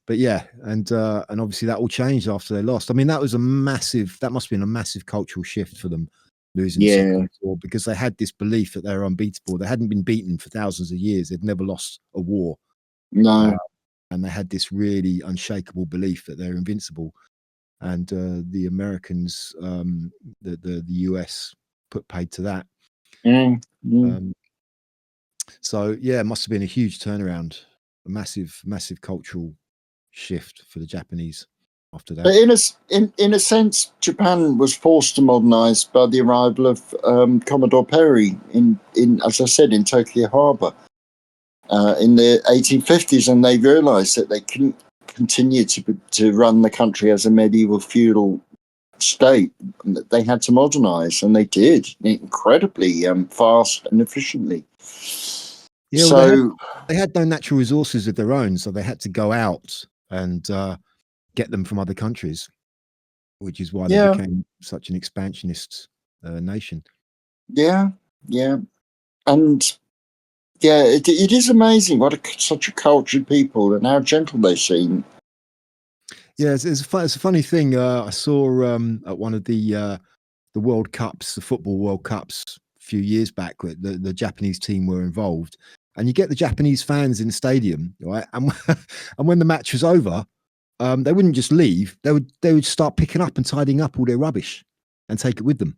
But yeah, and obviously that all changed after they lost. I mean, that must have been a massive cultural shift for them, losing the Second War, because they had this belief that they were unbeatable. They hadn't been beaten for thousands of years. They'd never lost a war. No. And they had this really unshakable belief that they're invincible. And the Americans, the US, paid to that. So yeah, it must have been a huge turnaround, a massive, massive cultural shift for the Japanese after But that. in a sense, Japan was forced to modernise by the arrival of Commodore Perry in as I said, in Tokyo Harbour in the 1850s, and they realised that they couldn't continue to run the country as a medieval feudal state. They had to modernise, and they did incredibly fast and efficiently. Yeah, well, So they had no natural resources of their own, so they had to go out and get them from other countries, which is why they yeah, became such an expansionist nation. yeah, and yeah, it is amazing what such a cultured people and how gentle they seem. Yeah, it's a funny thing. I saw at one of the World Cups, the football World Cups, a few years back, where the Japanese team were involved, and you get the Japanese fans in the stadium, right? And and when the match was over, they wouldn't just leave; they would start picking up and tidying up all their rubbish and take it with them.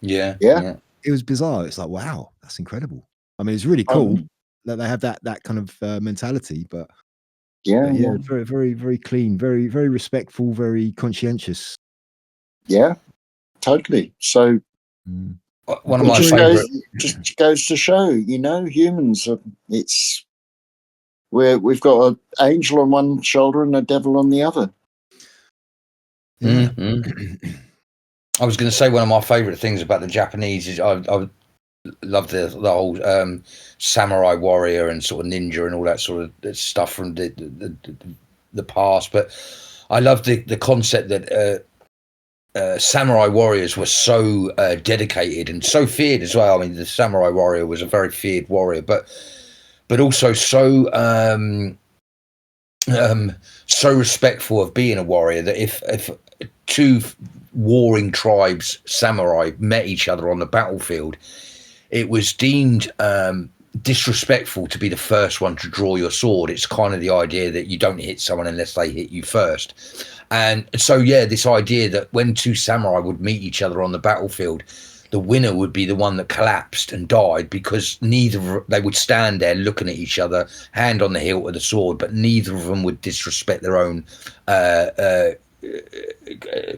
Yeah, Yeah, yeah. It was bizarre. It's like, wow, that's incredible. I mean, it's really oh, cool that they have that kind of mentality, but yeah, yeah, very, very, very clean, very, very respectful, very conscientious. yeah, totally. So Mm. One of Got it my to just join. favourite. goes to show, humans are, it's we've got an angel on one shoulder and a devil on the other. Yeah. I was going to say one of my favourite things about the Japanese is I love the whole samurai warrior and sort of ninja and all that sort of stuff from the past. But I love the concept that samurai warriors were so dedicated and so feared as well. I mean, the samurai warrior was a very feared warrior, but also so respectful of being a warrior that if two warring tribes, samurai, met each other on the battlefield, it was deemed disrespectful to be the first one to draw your sword. It's kind of the idea that you don't hit someone unless they hit you first. And so, yeah, this idea that when two samurai would meet each other on the battlefield, the winner would be the one that collapsed and died, because they would stand there looking at each other, hand on the hilt of the sword, but neither of them would disrespect their own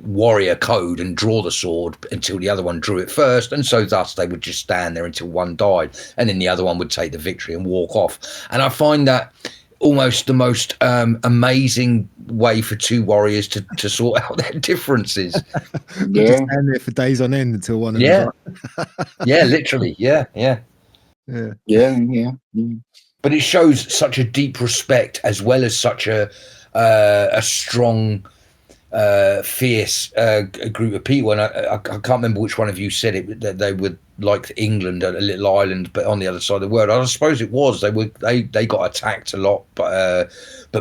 warrior code and draw the sword until the other one drew it first. And so thus they would just stand there until one died, and then the other one would take the victory and walk off. And I find that almost the most amazing way for two warriors to sort out their differences. They just stand there for days on end until one of Yeah. them. Yeah, literally. Yeah. Yeah. But it shows such a deep respect, as well as such a strong, fierce group of people. And I can't remember which one of you said it, that they were like England, a little island, but on the other side of the world. I suppose it was. They got attacked a lot, but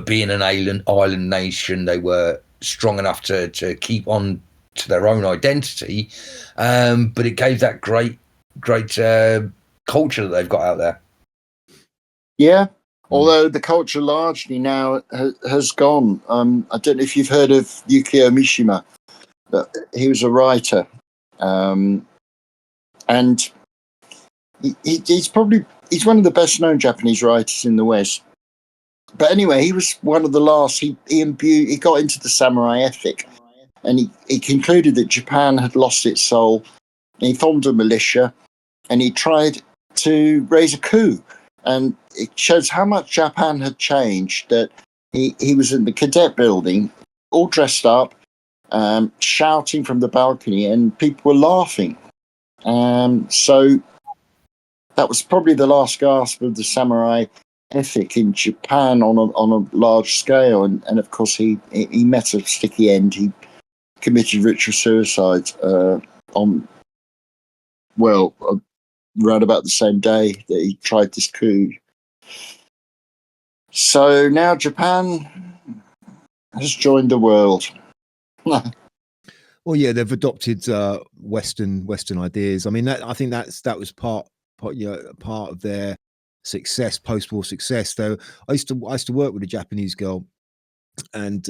being an island nation, they were strong enough to keep on to their own identity. But it gave that great culture that they've got out there. Yeah. Although the culture largely now has gone. I don't know if you've heard of Yukio Mishima. He was a writer, and he's one of the best known Japanese writers in the West. But anyway, he was one of the last. He got into the samurai ethic, and he concluded that Japan had lost its soul. And he formed a militia, and he tried to raise a coup. And it shows how much Japan had changed, that he was in the cadet building, all dressed up, shouting from the balcony, and people were laughing. So that was probably the last gasp of the samurai ethic in Japan on a large scale. And of course, he met a sticky end. He committed ritual suicide around about the same day that he tried this coup. So now Japan has joined the world. Well, yeah, they've adopted Western ideas. I mean, I think that was part of their success, post-war success. Though I used to work with a Japanese girl, and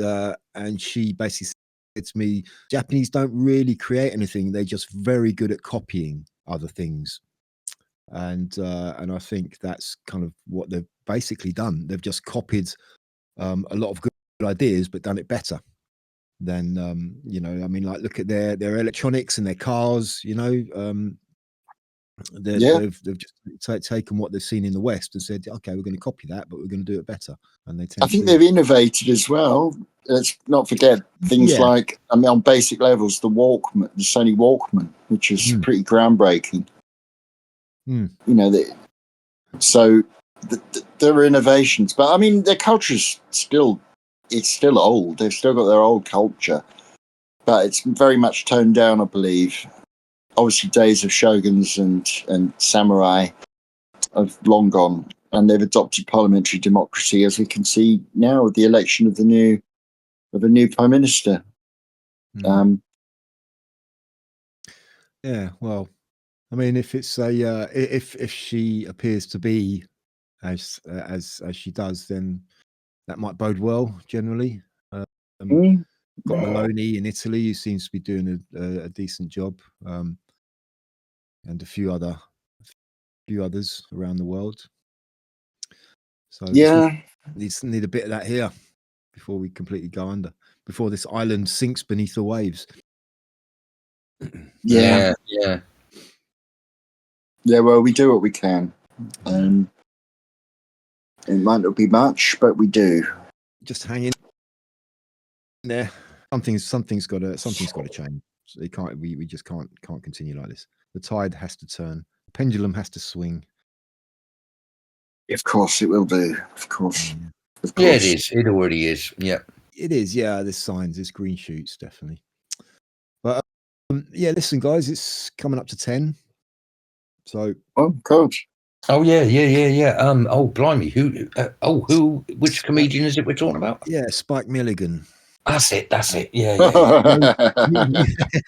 she basically said to me, Japanese don't really create anything; they're just very good at copying other things. and I think that's kind of what they've basically done. They've just copied a lot of good ideas, but done it better. Than you know, I mean, like look at their electronics and their cars. You know, they've just taken what they've seen in the West and said, okay, we're going to copy that, but we're going to do it better. And they tend I think to. they've innovated as well. Let's not forget things like, I mean, on basic levels, the Sony Walkman, which is pretty groundbreaking. You know, there are innovations, but I mean, their culture is still old. They've still got their old culture, but it's very much toned down, I believe. Obviously, days of shoguns and samurai have long gone, and they've adopted parliamentary democracy, as we can see now with the election of a new prime minister. Yeah, well, I mean, if it's if she appears to be as she does, then that might bode well generally. Got Maloney in Italy, who seems to be doing a decent job, and a few others around the world. So need a bit of that here before we completely go under, before this island sinks beneath the waves. Yeah. Well, we do what we can. It might not be much, but we do. Just hang in there. Something's got to change. So we just can't continue like this. The tide has to turn. The pendulum has to swing. Of course it will do. Of course. Yeah, it is. It already is. Yeah. It is. Yeah, there's signs. There's green shoots, definitely. But yeah, listen, guys, it's coming up to 10. So. Oh, coach. Oh yeah. Oh, blimey. Which comedian is it we're talking about? Yeah, Spike Milligan. That's it. Yeah.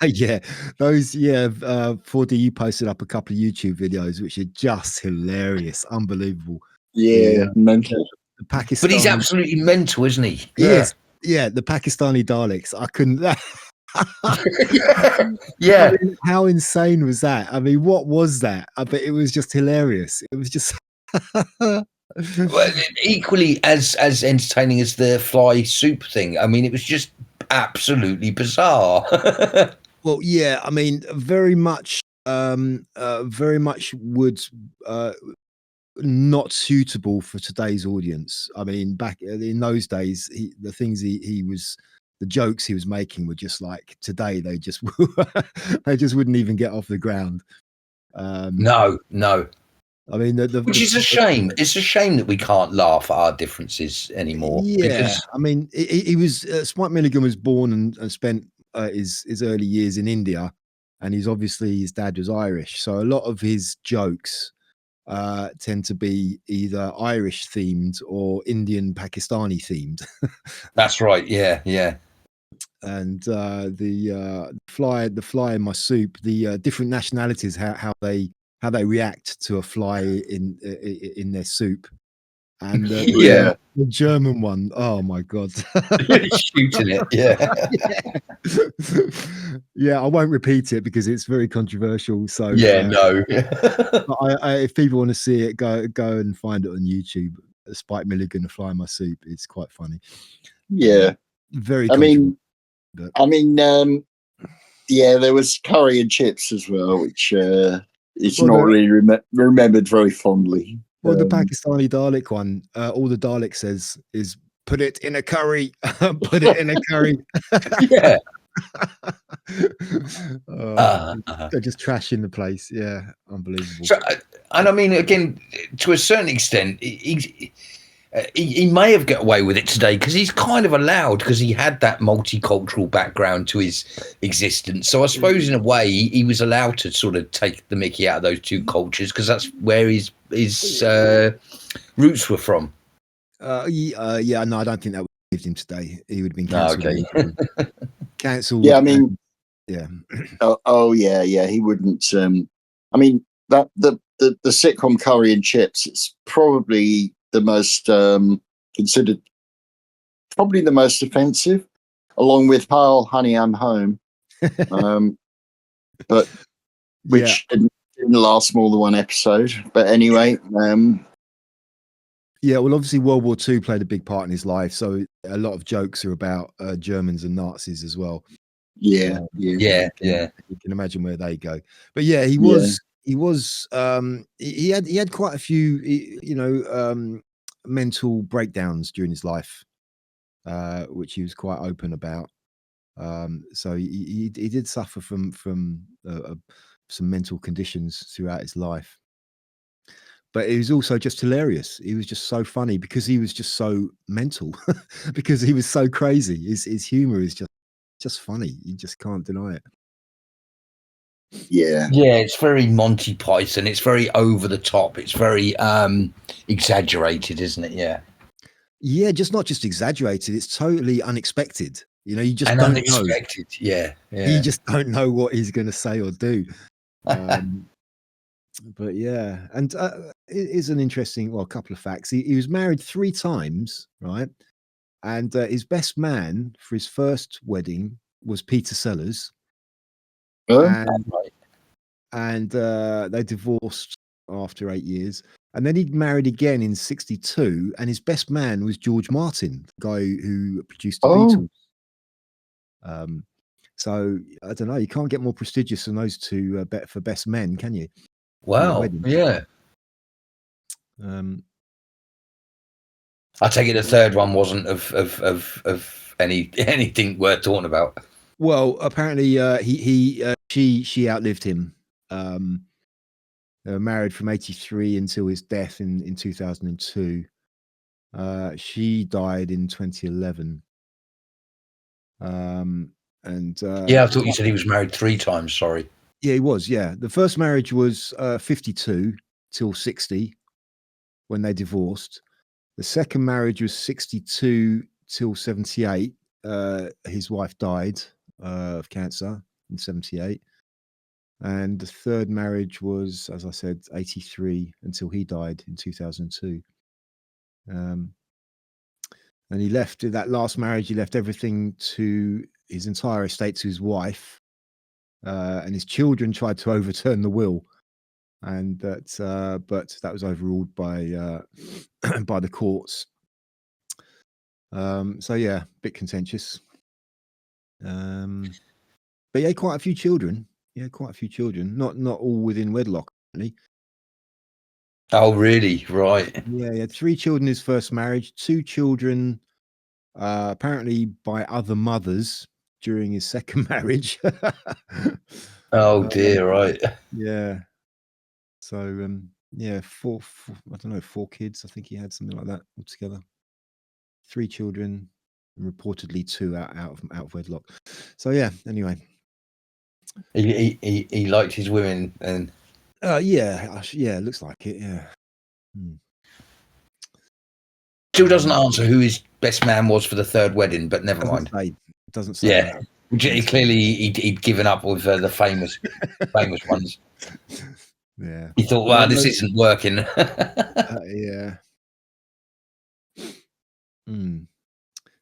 Yeah. Those, 4D, you posted up a couple of YouTube videos, which are just hilarious, unbelievable. Yeah, mental. The Pakistani, but he's absolutely mental, isn't he? Yes. Yeah, the Pakistani Daleks. I couldn't. Yeah. I mean, how insane was that? I mean, what was that? But it was just hilarious. It was just. Well, equally as entertaining as the fly soup thing. I mean, it was just absolutely bizarre. Well, yeah, I mean, very much would not suitable for today's audience. I mean, back in those days, the jokes he was making were just like today. They just wouldn't even get off the ground. No. I mean, which is a shame. It's a shame that we can't laugh at our differences anymore. Yeah, because I mean, he was Spike Milligan was born and spent his early years in India, and his dad was Irish, so a lot of his jokes tend to be either Irish themed or Indian Pakistani themed. That's right. Yeah. And the fly in my soup, the different nationalities, how they react to a fly in their soup. And the German one, oh my god, shooting it, yeah. I won't repeat it because it's very controversial. So no. But if people want to see it, go and find it on YouTube. Spike Milligan, Fly in My Soup. It's quite funny. Yeah, very. I mean, there was curry and chips as well, which is not really remembered very fondly. Well, the Pakistani Dalek one, all the Dalek says is "put it in a curry, put it in a curry." Yeah. They're just trashing the place. Yeah, unbelievable. So, and I mean, again, to a certain extent, he may have got away with it today because he's kind of allowed, because he had that multicultural background to his existence. So I suppose in a way he was allowed to sort of take the mickey out of those two cultures because that's where his roots were from. No, I don't think that would have saved him today. He would have been cancelled. Okay. Cancelled. Yeah, I mean, yeah. Yeah, he wouldn't. I mean, that the sitcom Curry and Chips, it's probably the most considered, probably the most offensive, along with Hail Honey I'm Home, but which didn't didn't last more than one episode. But anyway, Yeah, well, obviously World War II played a big part in his life, so a lot of jokes are about Germans and Nazis as well. yeah. Yeah, yeah. You can imagine where they go. But yeah, he had quite a few mental breakdowns during his life, which he was quite open about. So he did suffer from some mental conditions throughout his life. But it was also just hilarious. He was just so funny because he was just so mental, because he was so crazy. His humor is just funny. You just can't deny it. Yeah. Yeah, it's very Monty Python. It's very over the top. It's very exaggerated, isn't it? Yeah. Yeah, just not just exaggerated. It's totally unexpected. You know, you just And don't unexpected. know. Yeah. You just don't know what he's going to say or do. But yeah, and it is an interesting, well, a couple of facts. He was married 3 times, right? And his best man for his first wedding was Peter Sellers. And, right. and they divorced after 8 years. And then he married again in 1962. And his best man was George Martin, the guy who produced the Beatles. So I don't know. You can't get more prestigious than those two for best men, can you? Wow. Yeah. I take it the third one wasn't of anything worth talking about. Well, apparently she outlived him. They were married from 1983 until his death in 2002. She died in 2011. Yeah, I thought you said he was married 3 times. Sorry. Yeah, he was. Yeah, the first marriage was 52 till 60 when they divorced. The second marriage was 62 till 78. His wife died of cancer in 78. And the third marriage was, as I said, 83 until he died in 2002. And he left that last marriage, he left everything to his entire estate to his wife. And his children tried to overturn the will. And but that was overruled by by the courts. So yeah, a bit contentious. But yeah, quite a few children. Yeah, quite a few children. Not all within wedlock, really. Oh, really? Right. Yeah, he had 3 children in his first marriage, 2 children apparently by other mothers during his second marriage. Oh dear, right. Yeah. So yeah, 4 I don't know, 4 kids. I think he had something like that altogether. 3 children, and reportedly 2 out of wedlock. So yeah. Anyway, He liked his women, and yeah, looks like it. Yeah. Still doesn't answer who his best man was for the third wedding, but never mind. Doesn't say. Yeah, clearly he'd given up with the famous ones. Yeah, he thought, "Wow, this isn't working." Yeah.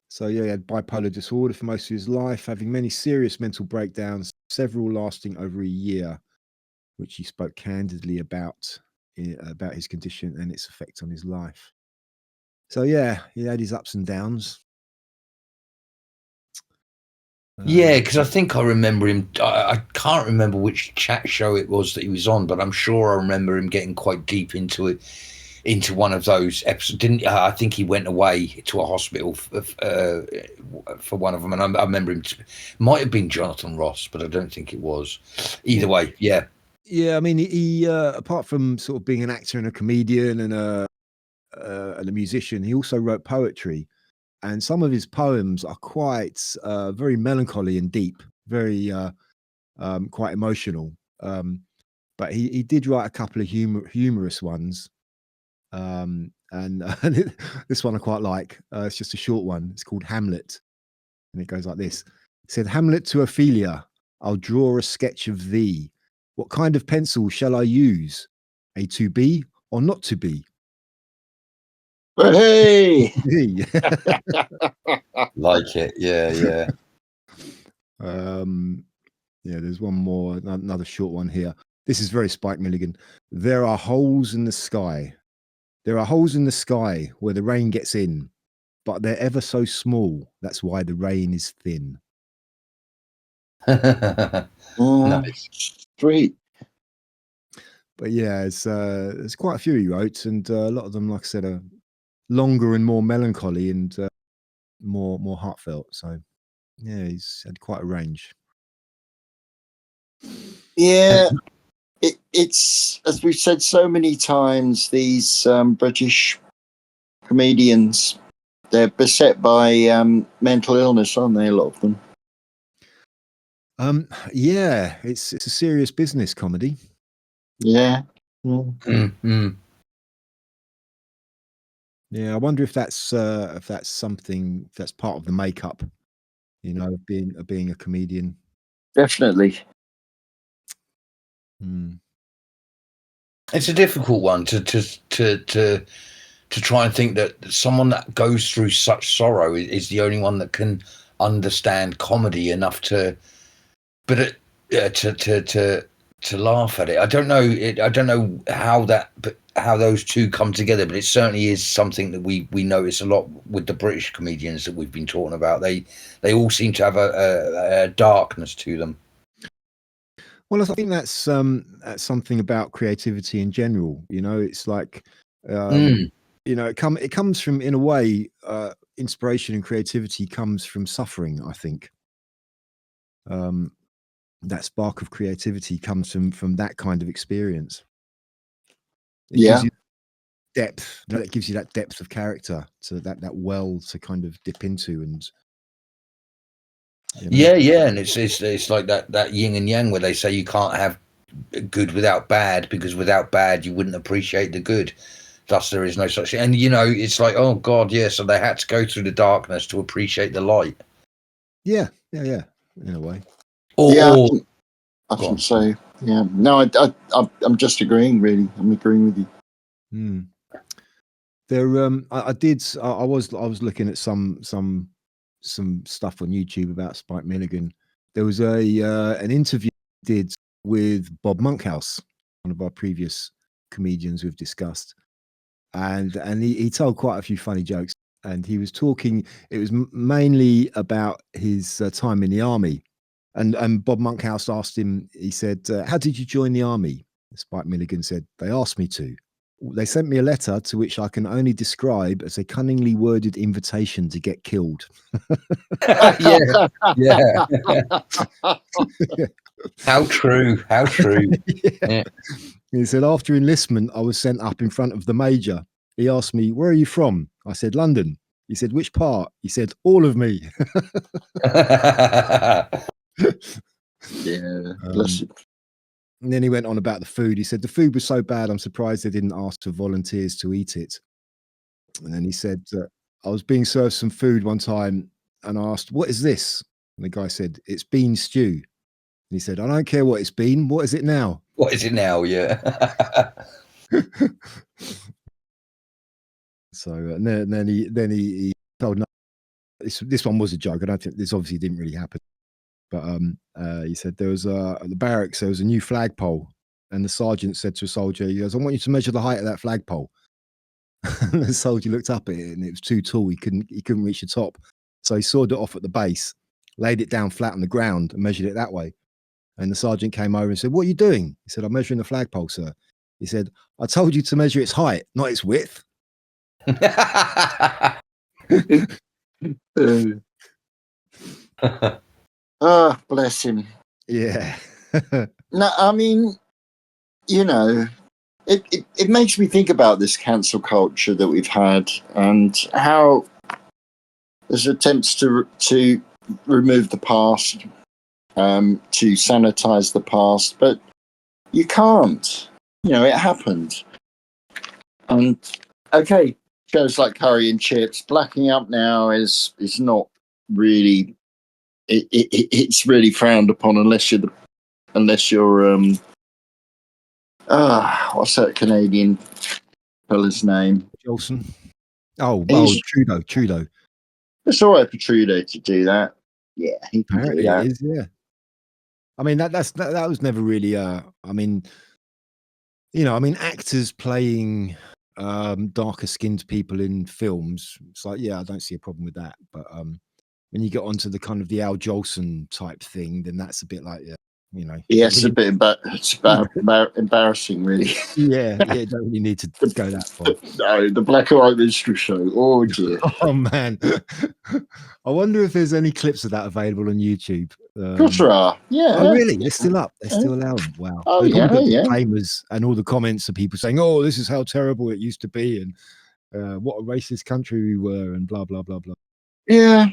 So yeah, he had bipolar disorder for most of his life, having many serious mental breakdowns, several lasting over a year, which he spoke candidly about his condition and its effect on his life. So yeah, he had his ups and downs. Yeah, because I think I remember him. I can't remember which chat show it was that he was on, but I'm sure I remember him getting quite deep into it, into one of those episodes. Didn't I think he went away to a hospital for one of them, and I remember him. Might have been Jonathan Ross, but I don't think it was. Either way, yeah. Yeah, I mean, he apart from sort of being an actor and a comedian and a musician, he also wrote poetry. And some of his poems are quite very melancholy and deep, very quite emotional. But he did write a couple of humorous ones. And this one I quite like. It's just a short one. It's called Hamlet. And it goes like this. It said, Hamlet to Ophelia, I'll draw a sketch of thee. What kind of pencil shall I use? A to be or not to be? Hey! Like it, yeah. Yeah, there's one more, another short one here. This is very Spike Milligan. There are holes in the sky. There are holes in the sky where the rain gets in, but they're ever so small. That's why the rain is thin. Nice. Sweet. But yeah, there's quite a few he wrote, and a lot of them, like I said, are longer and more melancholy and more heartfelt. So yeah, he's had quite a range. Yeah, it's as we've said so many times. These British comedians, they're beset by mental illness, aren't they? A lot of them. Yeah, it's a serious business comedy. Yeah. Mm-hmm. Yeah, I wonder if that's something that's part of the makeup, of being a comedian. Definitely. Mm. It's a difficult one to try and think that someone that goes through such sorrow is the only one that can understand comedy enough to laugh at it. I don't know. I don't know how those two come together, but it certainly is something that we notice a lot with the British comedians that we've been talking about. They all seem to have a darkness to them. Well, I think that's something about creativity in general. It's like, it comes from, in a way, inspiration and creativity comes from suffering. I think that spark of creativity comes from that kind of experience. It gives you depth. That gives you that depth of character, to that well to kind of dip into, and yeah, and it's like that yin and yang where they say you can't have good without bad, because without bad you wouldn't appreciate the good. Thus, there is no such thing. And it's like, oh God, yeah. So they had to go through the darkness to appreciate the light. Yeah, in a way. I think so. Yeah. No, I'm just agreeing. Really, I'm agreeing with you. Mm. There, I was looking at some stuff on YouTube about Spike Milligan. There was an interview he did with Bob Monkhouse, one of our previous comedians we've discussed, and he told quite a few funny jokes. And he was talking. It was mainly about his time in the army. And Bob Monkhouse asked him. He said, "How did you join the army?" Spike Milligan said, "They asked me to. They sent me a letter to which I can only describe as a cunningly worded invitation to get killed." yeah. How true. Yeah. He said, "After enlistment, I was sent up in front of the major. He asked me, 'Where are you from?' I said, 'London.' He said, 'Which part?' He said, 'All of me.'" Yeah. Bless it. And then he went on about the food. He said, "The food was so bad, I'm surprised they didn't ask for volunteers to eat it." And then he said, "I was being served some food one time and I asked, 'What is this?' And the guy said, 'It's bean stew.' And he said, 'I don't care what it's been. What is it now?'" What is it now? Yeah. So and then he told, "No, this one was a joke. I don't think this obviously didn't really happen." But he said there was at the barracks there was a new flagpole, and the sergeant said to a soldier, he goes, "I want you to measure the height of that flagpole." And the soldier looked up at it, and it was too tall. He couldn't reach the top, so he sawed it off at the base, laid it down flat on the ground, and measured it that way. And the sergeant came over and said, "What are you doing?" He said, "I'm measuring the flagpole, sir." He said, "I told you to measure its height, not its width." Bless him. Yeah. No, I mean, it makes me think about this cancel culture that we've had and how there's attempts to remove the past, to sanitize the past, but you can't. It happened. And okay, shows like Curry and Chips, blacking up now is not really. It's really frowned upon unless you're what's that Canadian fella's name? Johnson. Oh, Trudeau. It's all right for Trudeau to do that. Yeah, he can Apparently do that. it is, yeah. I mean, that was never really. I mean, actors playing darker skinned people in films. It's like, yeah, I don't see a problem with that. But when you get onto the kind of the Al Jolson type thing, then that's a bit like, yeah, Yeah, it's a bit embarrassing, really. yeah, you don't really need to go that far. No, the black and white minstrel show. Oh dear. Oh man, I wonder if there's any clips of that available on YouTube. Of course there are. Yeah. Oh really? They're still up. They're still allowed. Wow. Oh, They've yeah, got yeah. disclaimers and all the comments of people saying, "Oh, this is how terrible it used to be," and what a racist country we were, and blah blah blah blah. Yeah.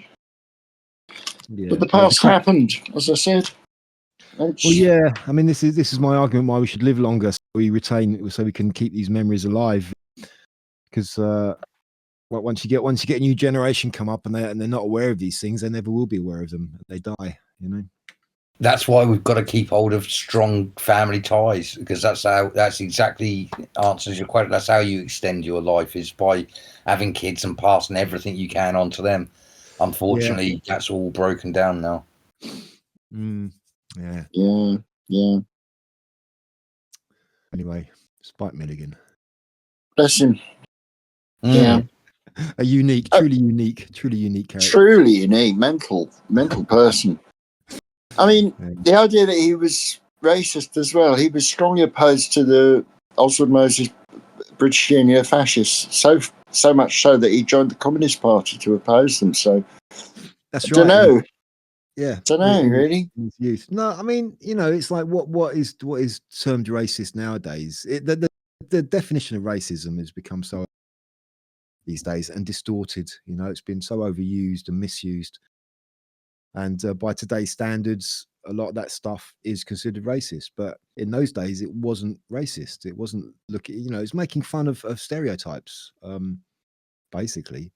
Yeah. But the past happened, as I said. Well, yeah. I mean, this is my argument why we should live longer, so we can keep these memories alive. Because once you get a new generation come up and they're not aware of these things, they never will be aware of them. They die. That's why we've got to keep hold of strong family ties, because that's exactly answers your question. That's how you extend your life, is by having kids and passing everything you can on to them. Unfortunately, that's all broken down now. Yeah. Anyway, Spike Milligan. Bless him. Yeah. A truly unique character. Truly unique, mental person. I mean, the idea that he was racist as well. He was strongly opposed to the Oswald Moses British Union fascists, so much so that he joined the Communist Party to oppose them. So that's I don't know. Yeah, don't know really. In his youth. No, I mean, it's like what is termed racist nowadays. The definition of racism has become so these days and distorted. It's been so overused and misused. And by today's standards, a lot of that stuff is considered racist. But in those days, it wasn't racist. It wasn't it's making fun of stereotypes, basically.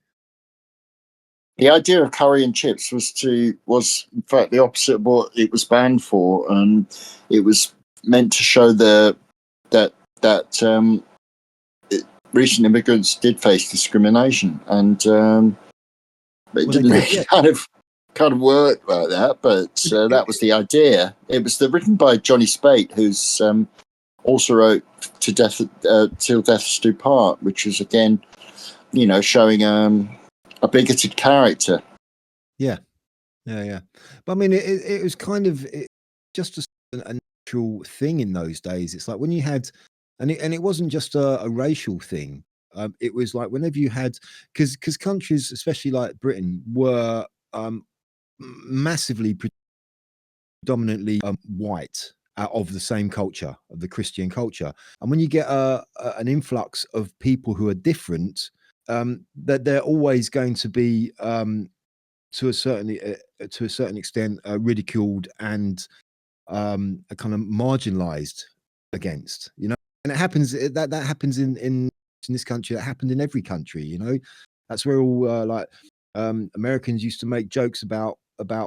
The idea of curry and chips was in fact the opposite of what it was banned for, and it was meant to show that recent immigrants did face discrimination, and it didn't really kind of work like that. But that was the idea. It was written by Johnny Spate, who's also wrote Till Death Us Do Part, which is again, showing a bigoted character. Yeah. But I mean, it was kind of just a natural thing in those days. It's like when you had, and it wasn't just a racial thing. It was like whenever you had, because countries, especially like Britain, were massively predominantly white, out of the same culture, of the Christian culture. And when you get an influx of people who are different, that they're always going to be to a certain extent ridiculed and kind of marginalized against, and it happens that happens in this country. That happened in every country. That's where all Americans used to make jokes about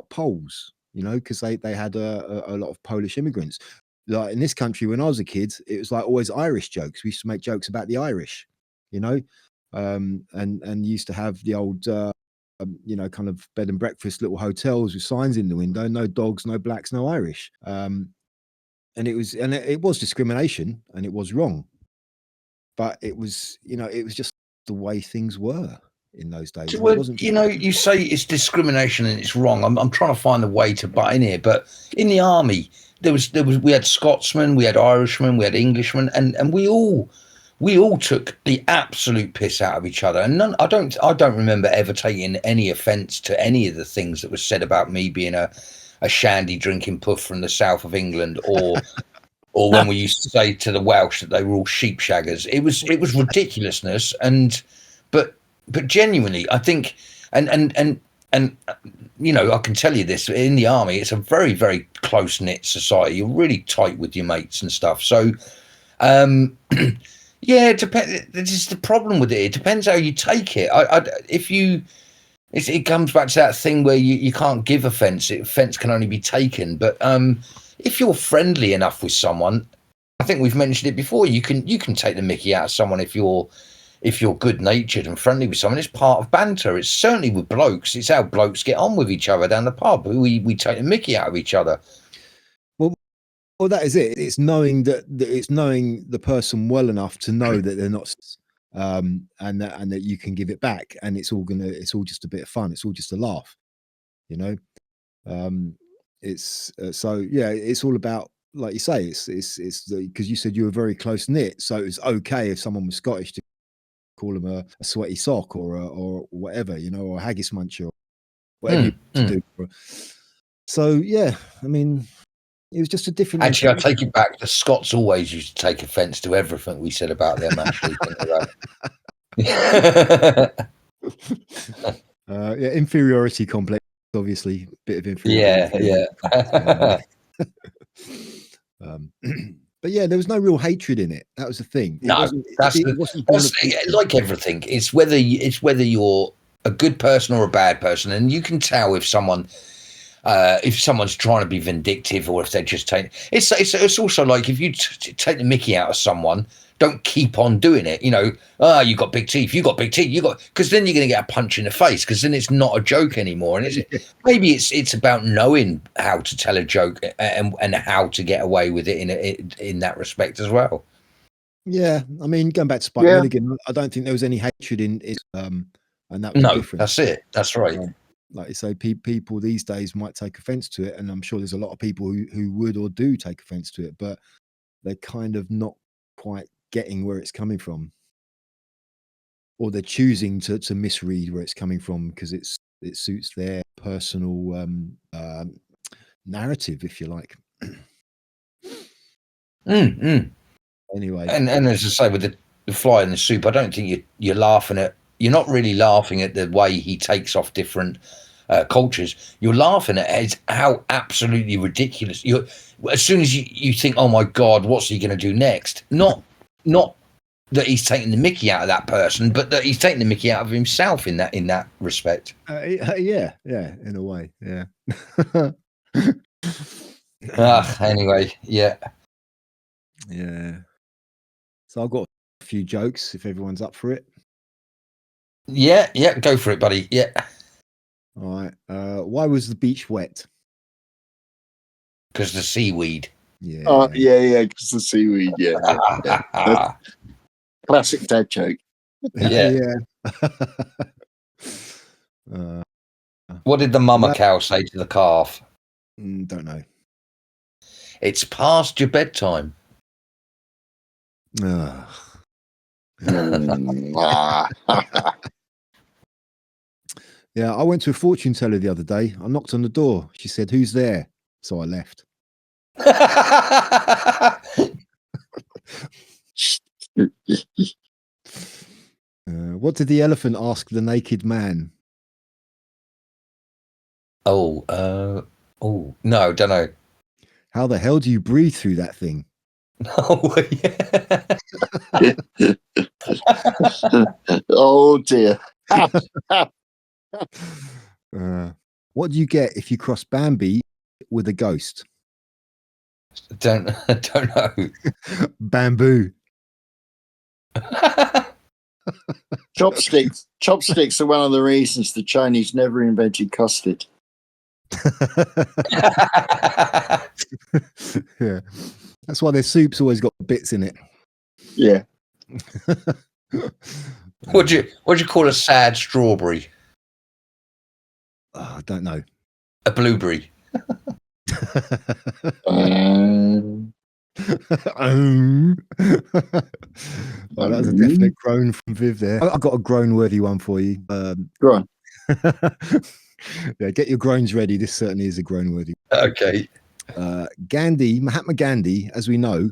Poles, because they had a lot of Polish immigrants. Like in this country, when I was a kid, it was like always Irish jokes. We used to make jokes about the Irish, and used to have the old kind of bed and breakfast little hotels with signs in the window: no dogs, no blacks, no Irish. And it was discrimination, and it was wrong, but it was just the way things were in those days. Well, it wasn't you say it's discrimination and it's wrong. I'm trying to find a way to butt in here, but in the army we had Scotsmen, we had Irishmen, we had Englishmen, and we all took the absolute piss out of each other. And I don't remember ever taking any offence to any of the things that was said about me being a shandy drinking puff from the south of England, or when we used to say to the Welsh that they were all sheep shaggers. It was ridiculousness, but genuinely, I think, and I can tell you this, in the army, it's a very, very close-knit society. You're really tight with your mates and stuff. So, yeah, it depends. This is the problem with it. It depends how you take it. It comes back to that thing where you can't give offence. Offence can only be taken. But if you're friendly enough with someone, I think we've mentioned it before, you can take the mickey out of someone if you're good-natured and friendly with someone. It's part of banter. It's certainly with blokes. It's how blokes get on with each other down the pub. We take the mickey out of each other. Well, that is it. It's knowing that it's knowing the person well enough to know that they're not, and that you can give it back, and it's all just a bit of fun. It's all just a laugh, you know. It's so yeah. It's all about, like you say, it's because you said you were very close knit, so it's okay if someone was Scottish to call them a sweaty sock or whatever, you know, or a haggis muncher or whatever you to do. So yeah, I mean, it was just a different. Actually, I take it back. The Scots always used to take offence to everything we said about them. Actually, yeah, inferiority complex, obviously, bit of inferiority. Yeah. But yeah, there was no real hatred in it. That was the thing. No, it wasn't born of like everything. It's whether you're a good person or a bad person, and you can tell if someone's trying to be vindictive or if they're just taking. It's also like if you take the mickey out of someone, don't keep on doing it. You know, you got big teeth, because then you're going to get a punch in the face, because then it's not a joke anymore. And maybe it's about knowing how to tell a joke and how to get away with it in that respect as well. Yeah, I mean, going back to Spike Milligan, I don't think there was any hatred in it, and that was different. That's it. That's right. Like you say, people these days might take offence to it, and I'm sure there's a lot of people who would or do take offence to it, but they're kind of not quite getting where it's coming from, or they're choosing to misread where it's coming from because it suits their personal narrative, if you like. Anyway, and as I say, with the fly in the soup, I don't think you're laughing at. You're not really laughing at the way he takes off different cultures. You're laughing at how absolutely ridiculous. As soon as you think, oh my God, what's he going to do next? Not that he's taking the mickey out of that person, but that he's taking the mickey out of himself in that respect. Yeah, in a way, yeah. Anyway, yeah. So I've got a few jokes if everyone's up for it. Yeah, go for it, buddy. Yeah. All right. Why was the beach wet? Because the seaweed. Yeah. Because the seaweed. Yeah. Classic dad joke. Yeah. What did the mama cow say to the calf? Don't know. It's past your bedtime. Yeah, I went to a fortune teller the other day. I knocked on the door. She said, "Who's there?" So I left. What did the elephant ask the naked man? No, don't know. How the hell do you breathe through that thing? Oh, yeah. Oh dear. What do you get if you cross Bambi with a ghost? Don't know. Bamboo. Chopsticks are one of the reasons the Chinese never invented custard. Yeah, that's why their soup's always got bits in it. Yeah. What'd you call a sad strawberry? I don't know. A blueberry. That was a definite groan from Viv there. I've got a groan-worthy one for you. Go on. Yeah, get your groans ready. This certainly is a groan-worthy. Okay. Mahatma Gandhi, as we know,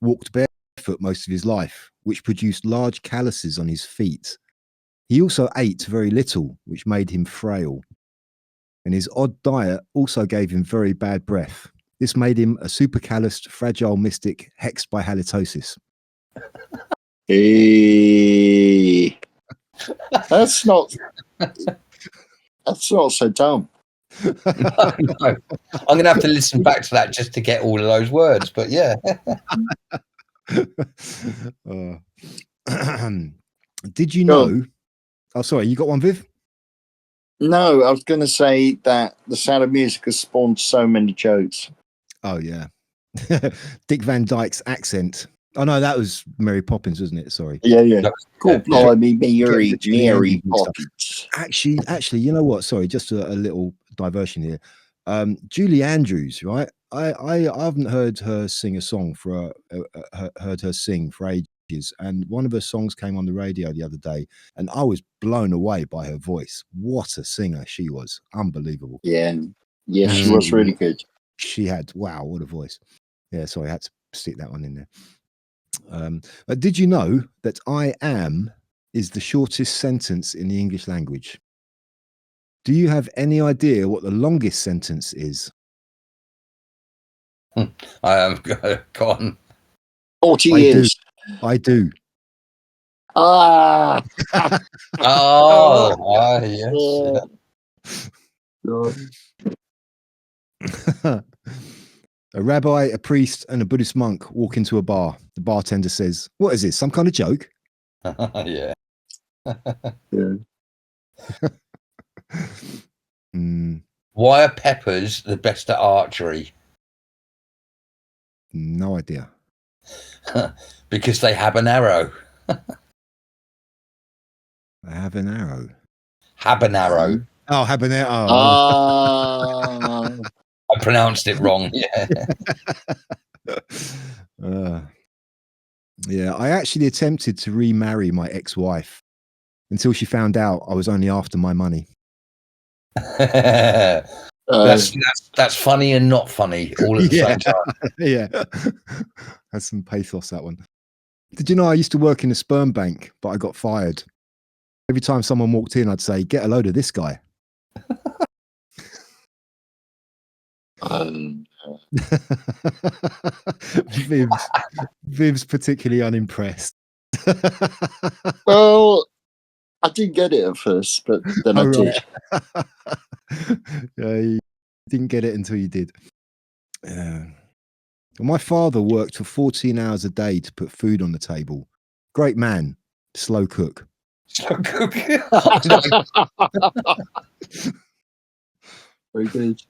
walked barefoot most of his life, which produced large calluses on his feet. He also ate very little, which made him frail. And his odd diet also gave him very bad breath. This made him a supercalloused, fragile mystic hexed by halitosis. Hey. That's not so dumb. No. I'm going to have to listen back to that just to get all of those words. But yeah. Did you know? Oh, sorry, you got one, Viv? No, I was going to say that The Sound of Music has spawned so many jokes. Oh, yeah. Dick Van Dyke's accent. Oh no, that was Mary Poppins, wasn't it? Sorry. Yeah, yeah. No, Cool, yeah. blimey, Getting the Julie Mary Andrews and stuff. Poppins. Actually, you know what? Sorry, just a little diversion here. Julie Andrews, right? I haven't heard her sing a song for heard her sing for ages, and one of her songs came on the radio the other day, and I was blown away by her voice. What a singer she was! Unbelievable. Yeah, yeah, she was really good. She had what a voice. Yeah, sorry, I had to stick that one in there. But did you know that I am is the shortest sentence in the English language? Do you have any idea what the longest sentence is? I am gone. 40 I do. years. I do. Ah! Yes. Yeah. A rabbi, a priest, and a Buddhist monk walk into a bar. The bartender says, "What is this? Some kind of joke?" Yeah. Yeah. Why are peppers the best at archery? No idea. Because they have an arrow. I have an arrow. Habanero. Oh, habanero. Ah. I pronounced it wrong. Yeah. Yeah, I actually attempted to remarry my ex-wife until she found out I was only after my money. That's funny and not funny all at the same time. Yeah. Has some pathos, that one. Did you know I used to work in a sperm bank, but I got fired? Every time someone walked in, I'd say, "Get a load of this guy." Viv's particularly unimpressed. Well, I didn't get it at first, but then I did. Yeah, you didn't get it until you did. My father worked for 14 hours a day to put food on the table. Great man, slow cook. Slow cook. Very good.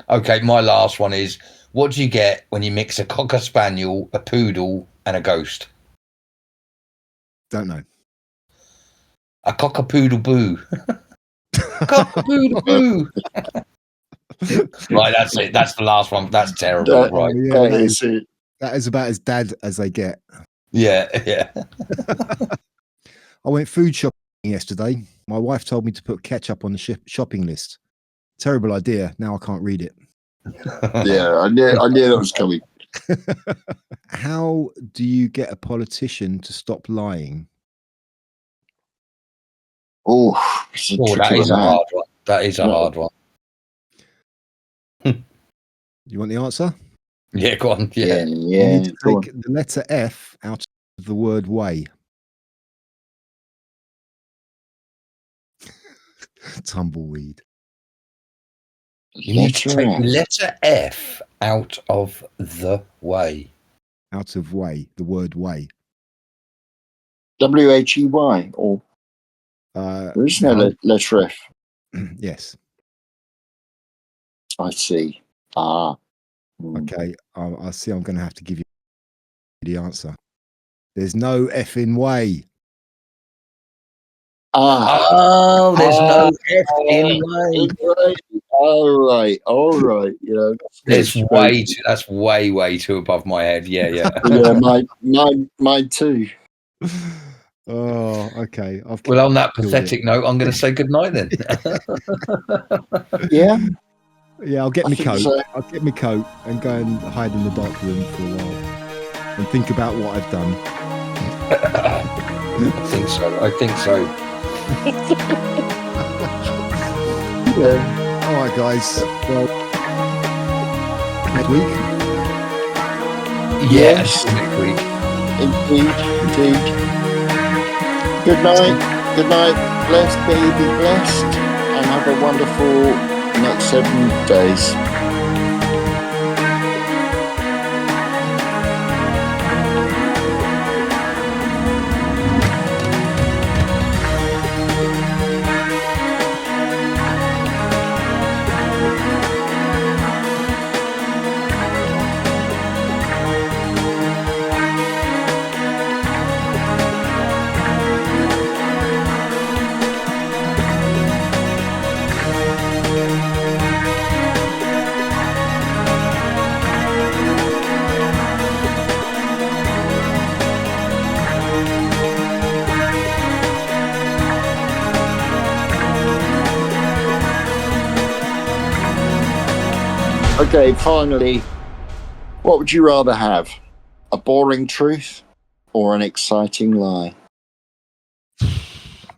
Okay, my last one is: what do you get when you mix a cocker spaniel, a poodle, and a ghost? Don't know. A cockapoodle boo. Cockapoodle boo. Right, that's it. That's the last one. That's terrible. Right. Yeah, That is it. that is about as dad as they get. Yeah, yeah. I went food shopping yesterday. My wife told me to put ketchup on the shopping list. Terrible idea. Now I can't read it. Yeah, I knew that was coming. How do you get a politician to stop lying? Oh, That is a hard one. That is a hard one. You want the answer? Yeah, go on. Yeah. You Yeah. need to take the letter F out of the word way. Tumbleweed. You need to take letter F out of the way. Out of way, the word way. WHEY, or there is no letter F. Yes. I see. Ah. Okay. I see. I'm going to have to give you the answer. There's no F in way. Oh, there's no F in way. All right. Yeah, It's way too, that's way too above my head. Yeah. Yeah, mine too. Oh, okay. Well, on that pathetic note, I'm going to say goodnight then. Yeah. Yeah, I'll get my coat. So. I'll get my coat and go and hide in the dark room for a while and think about what I've done. I think so. Yeah. All right, guys. Well, next week. Yes, next week. Indeed. Good night. Blessed, baby, blessed, and have a wonderful next 7 days. Okay, finally, what would you rather have? A boring truth or an exciting lie?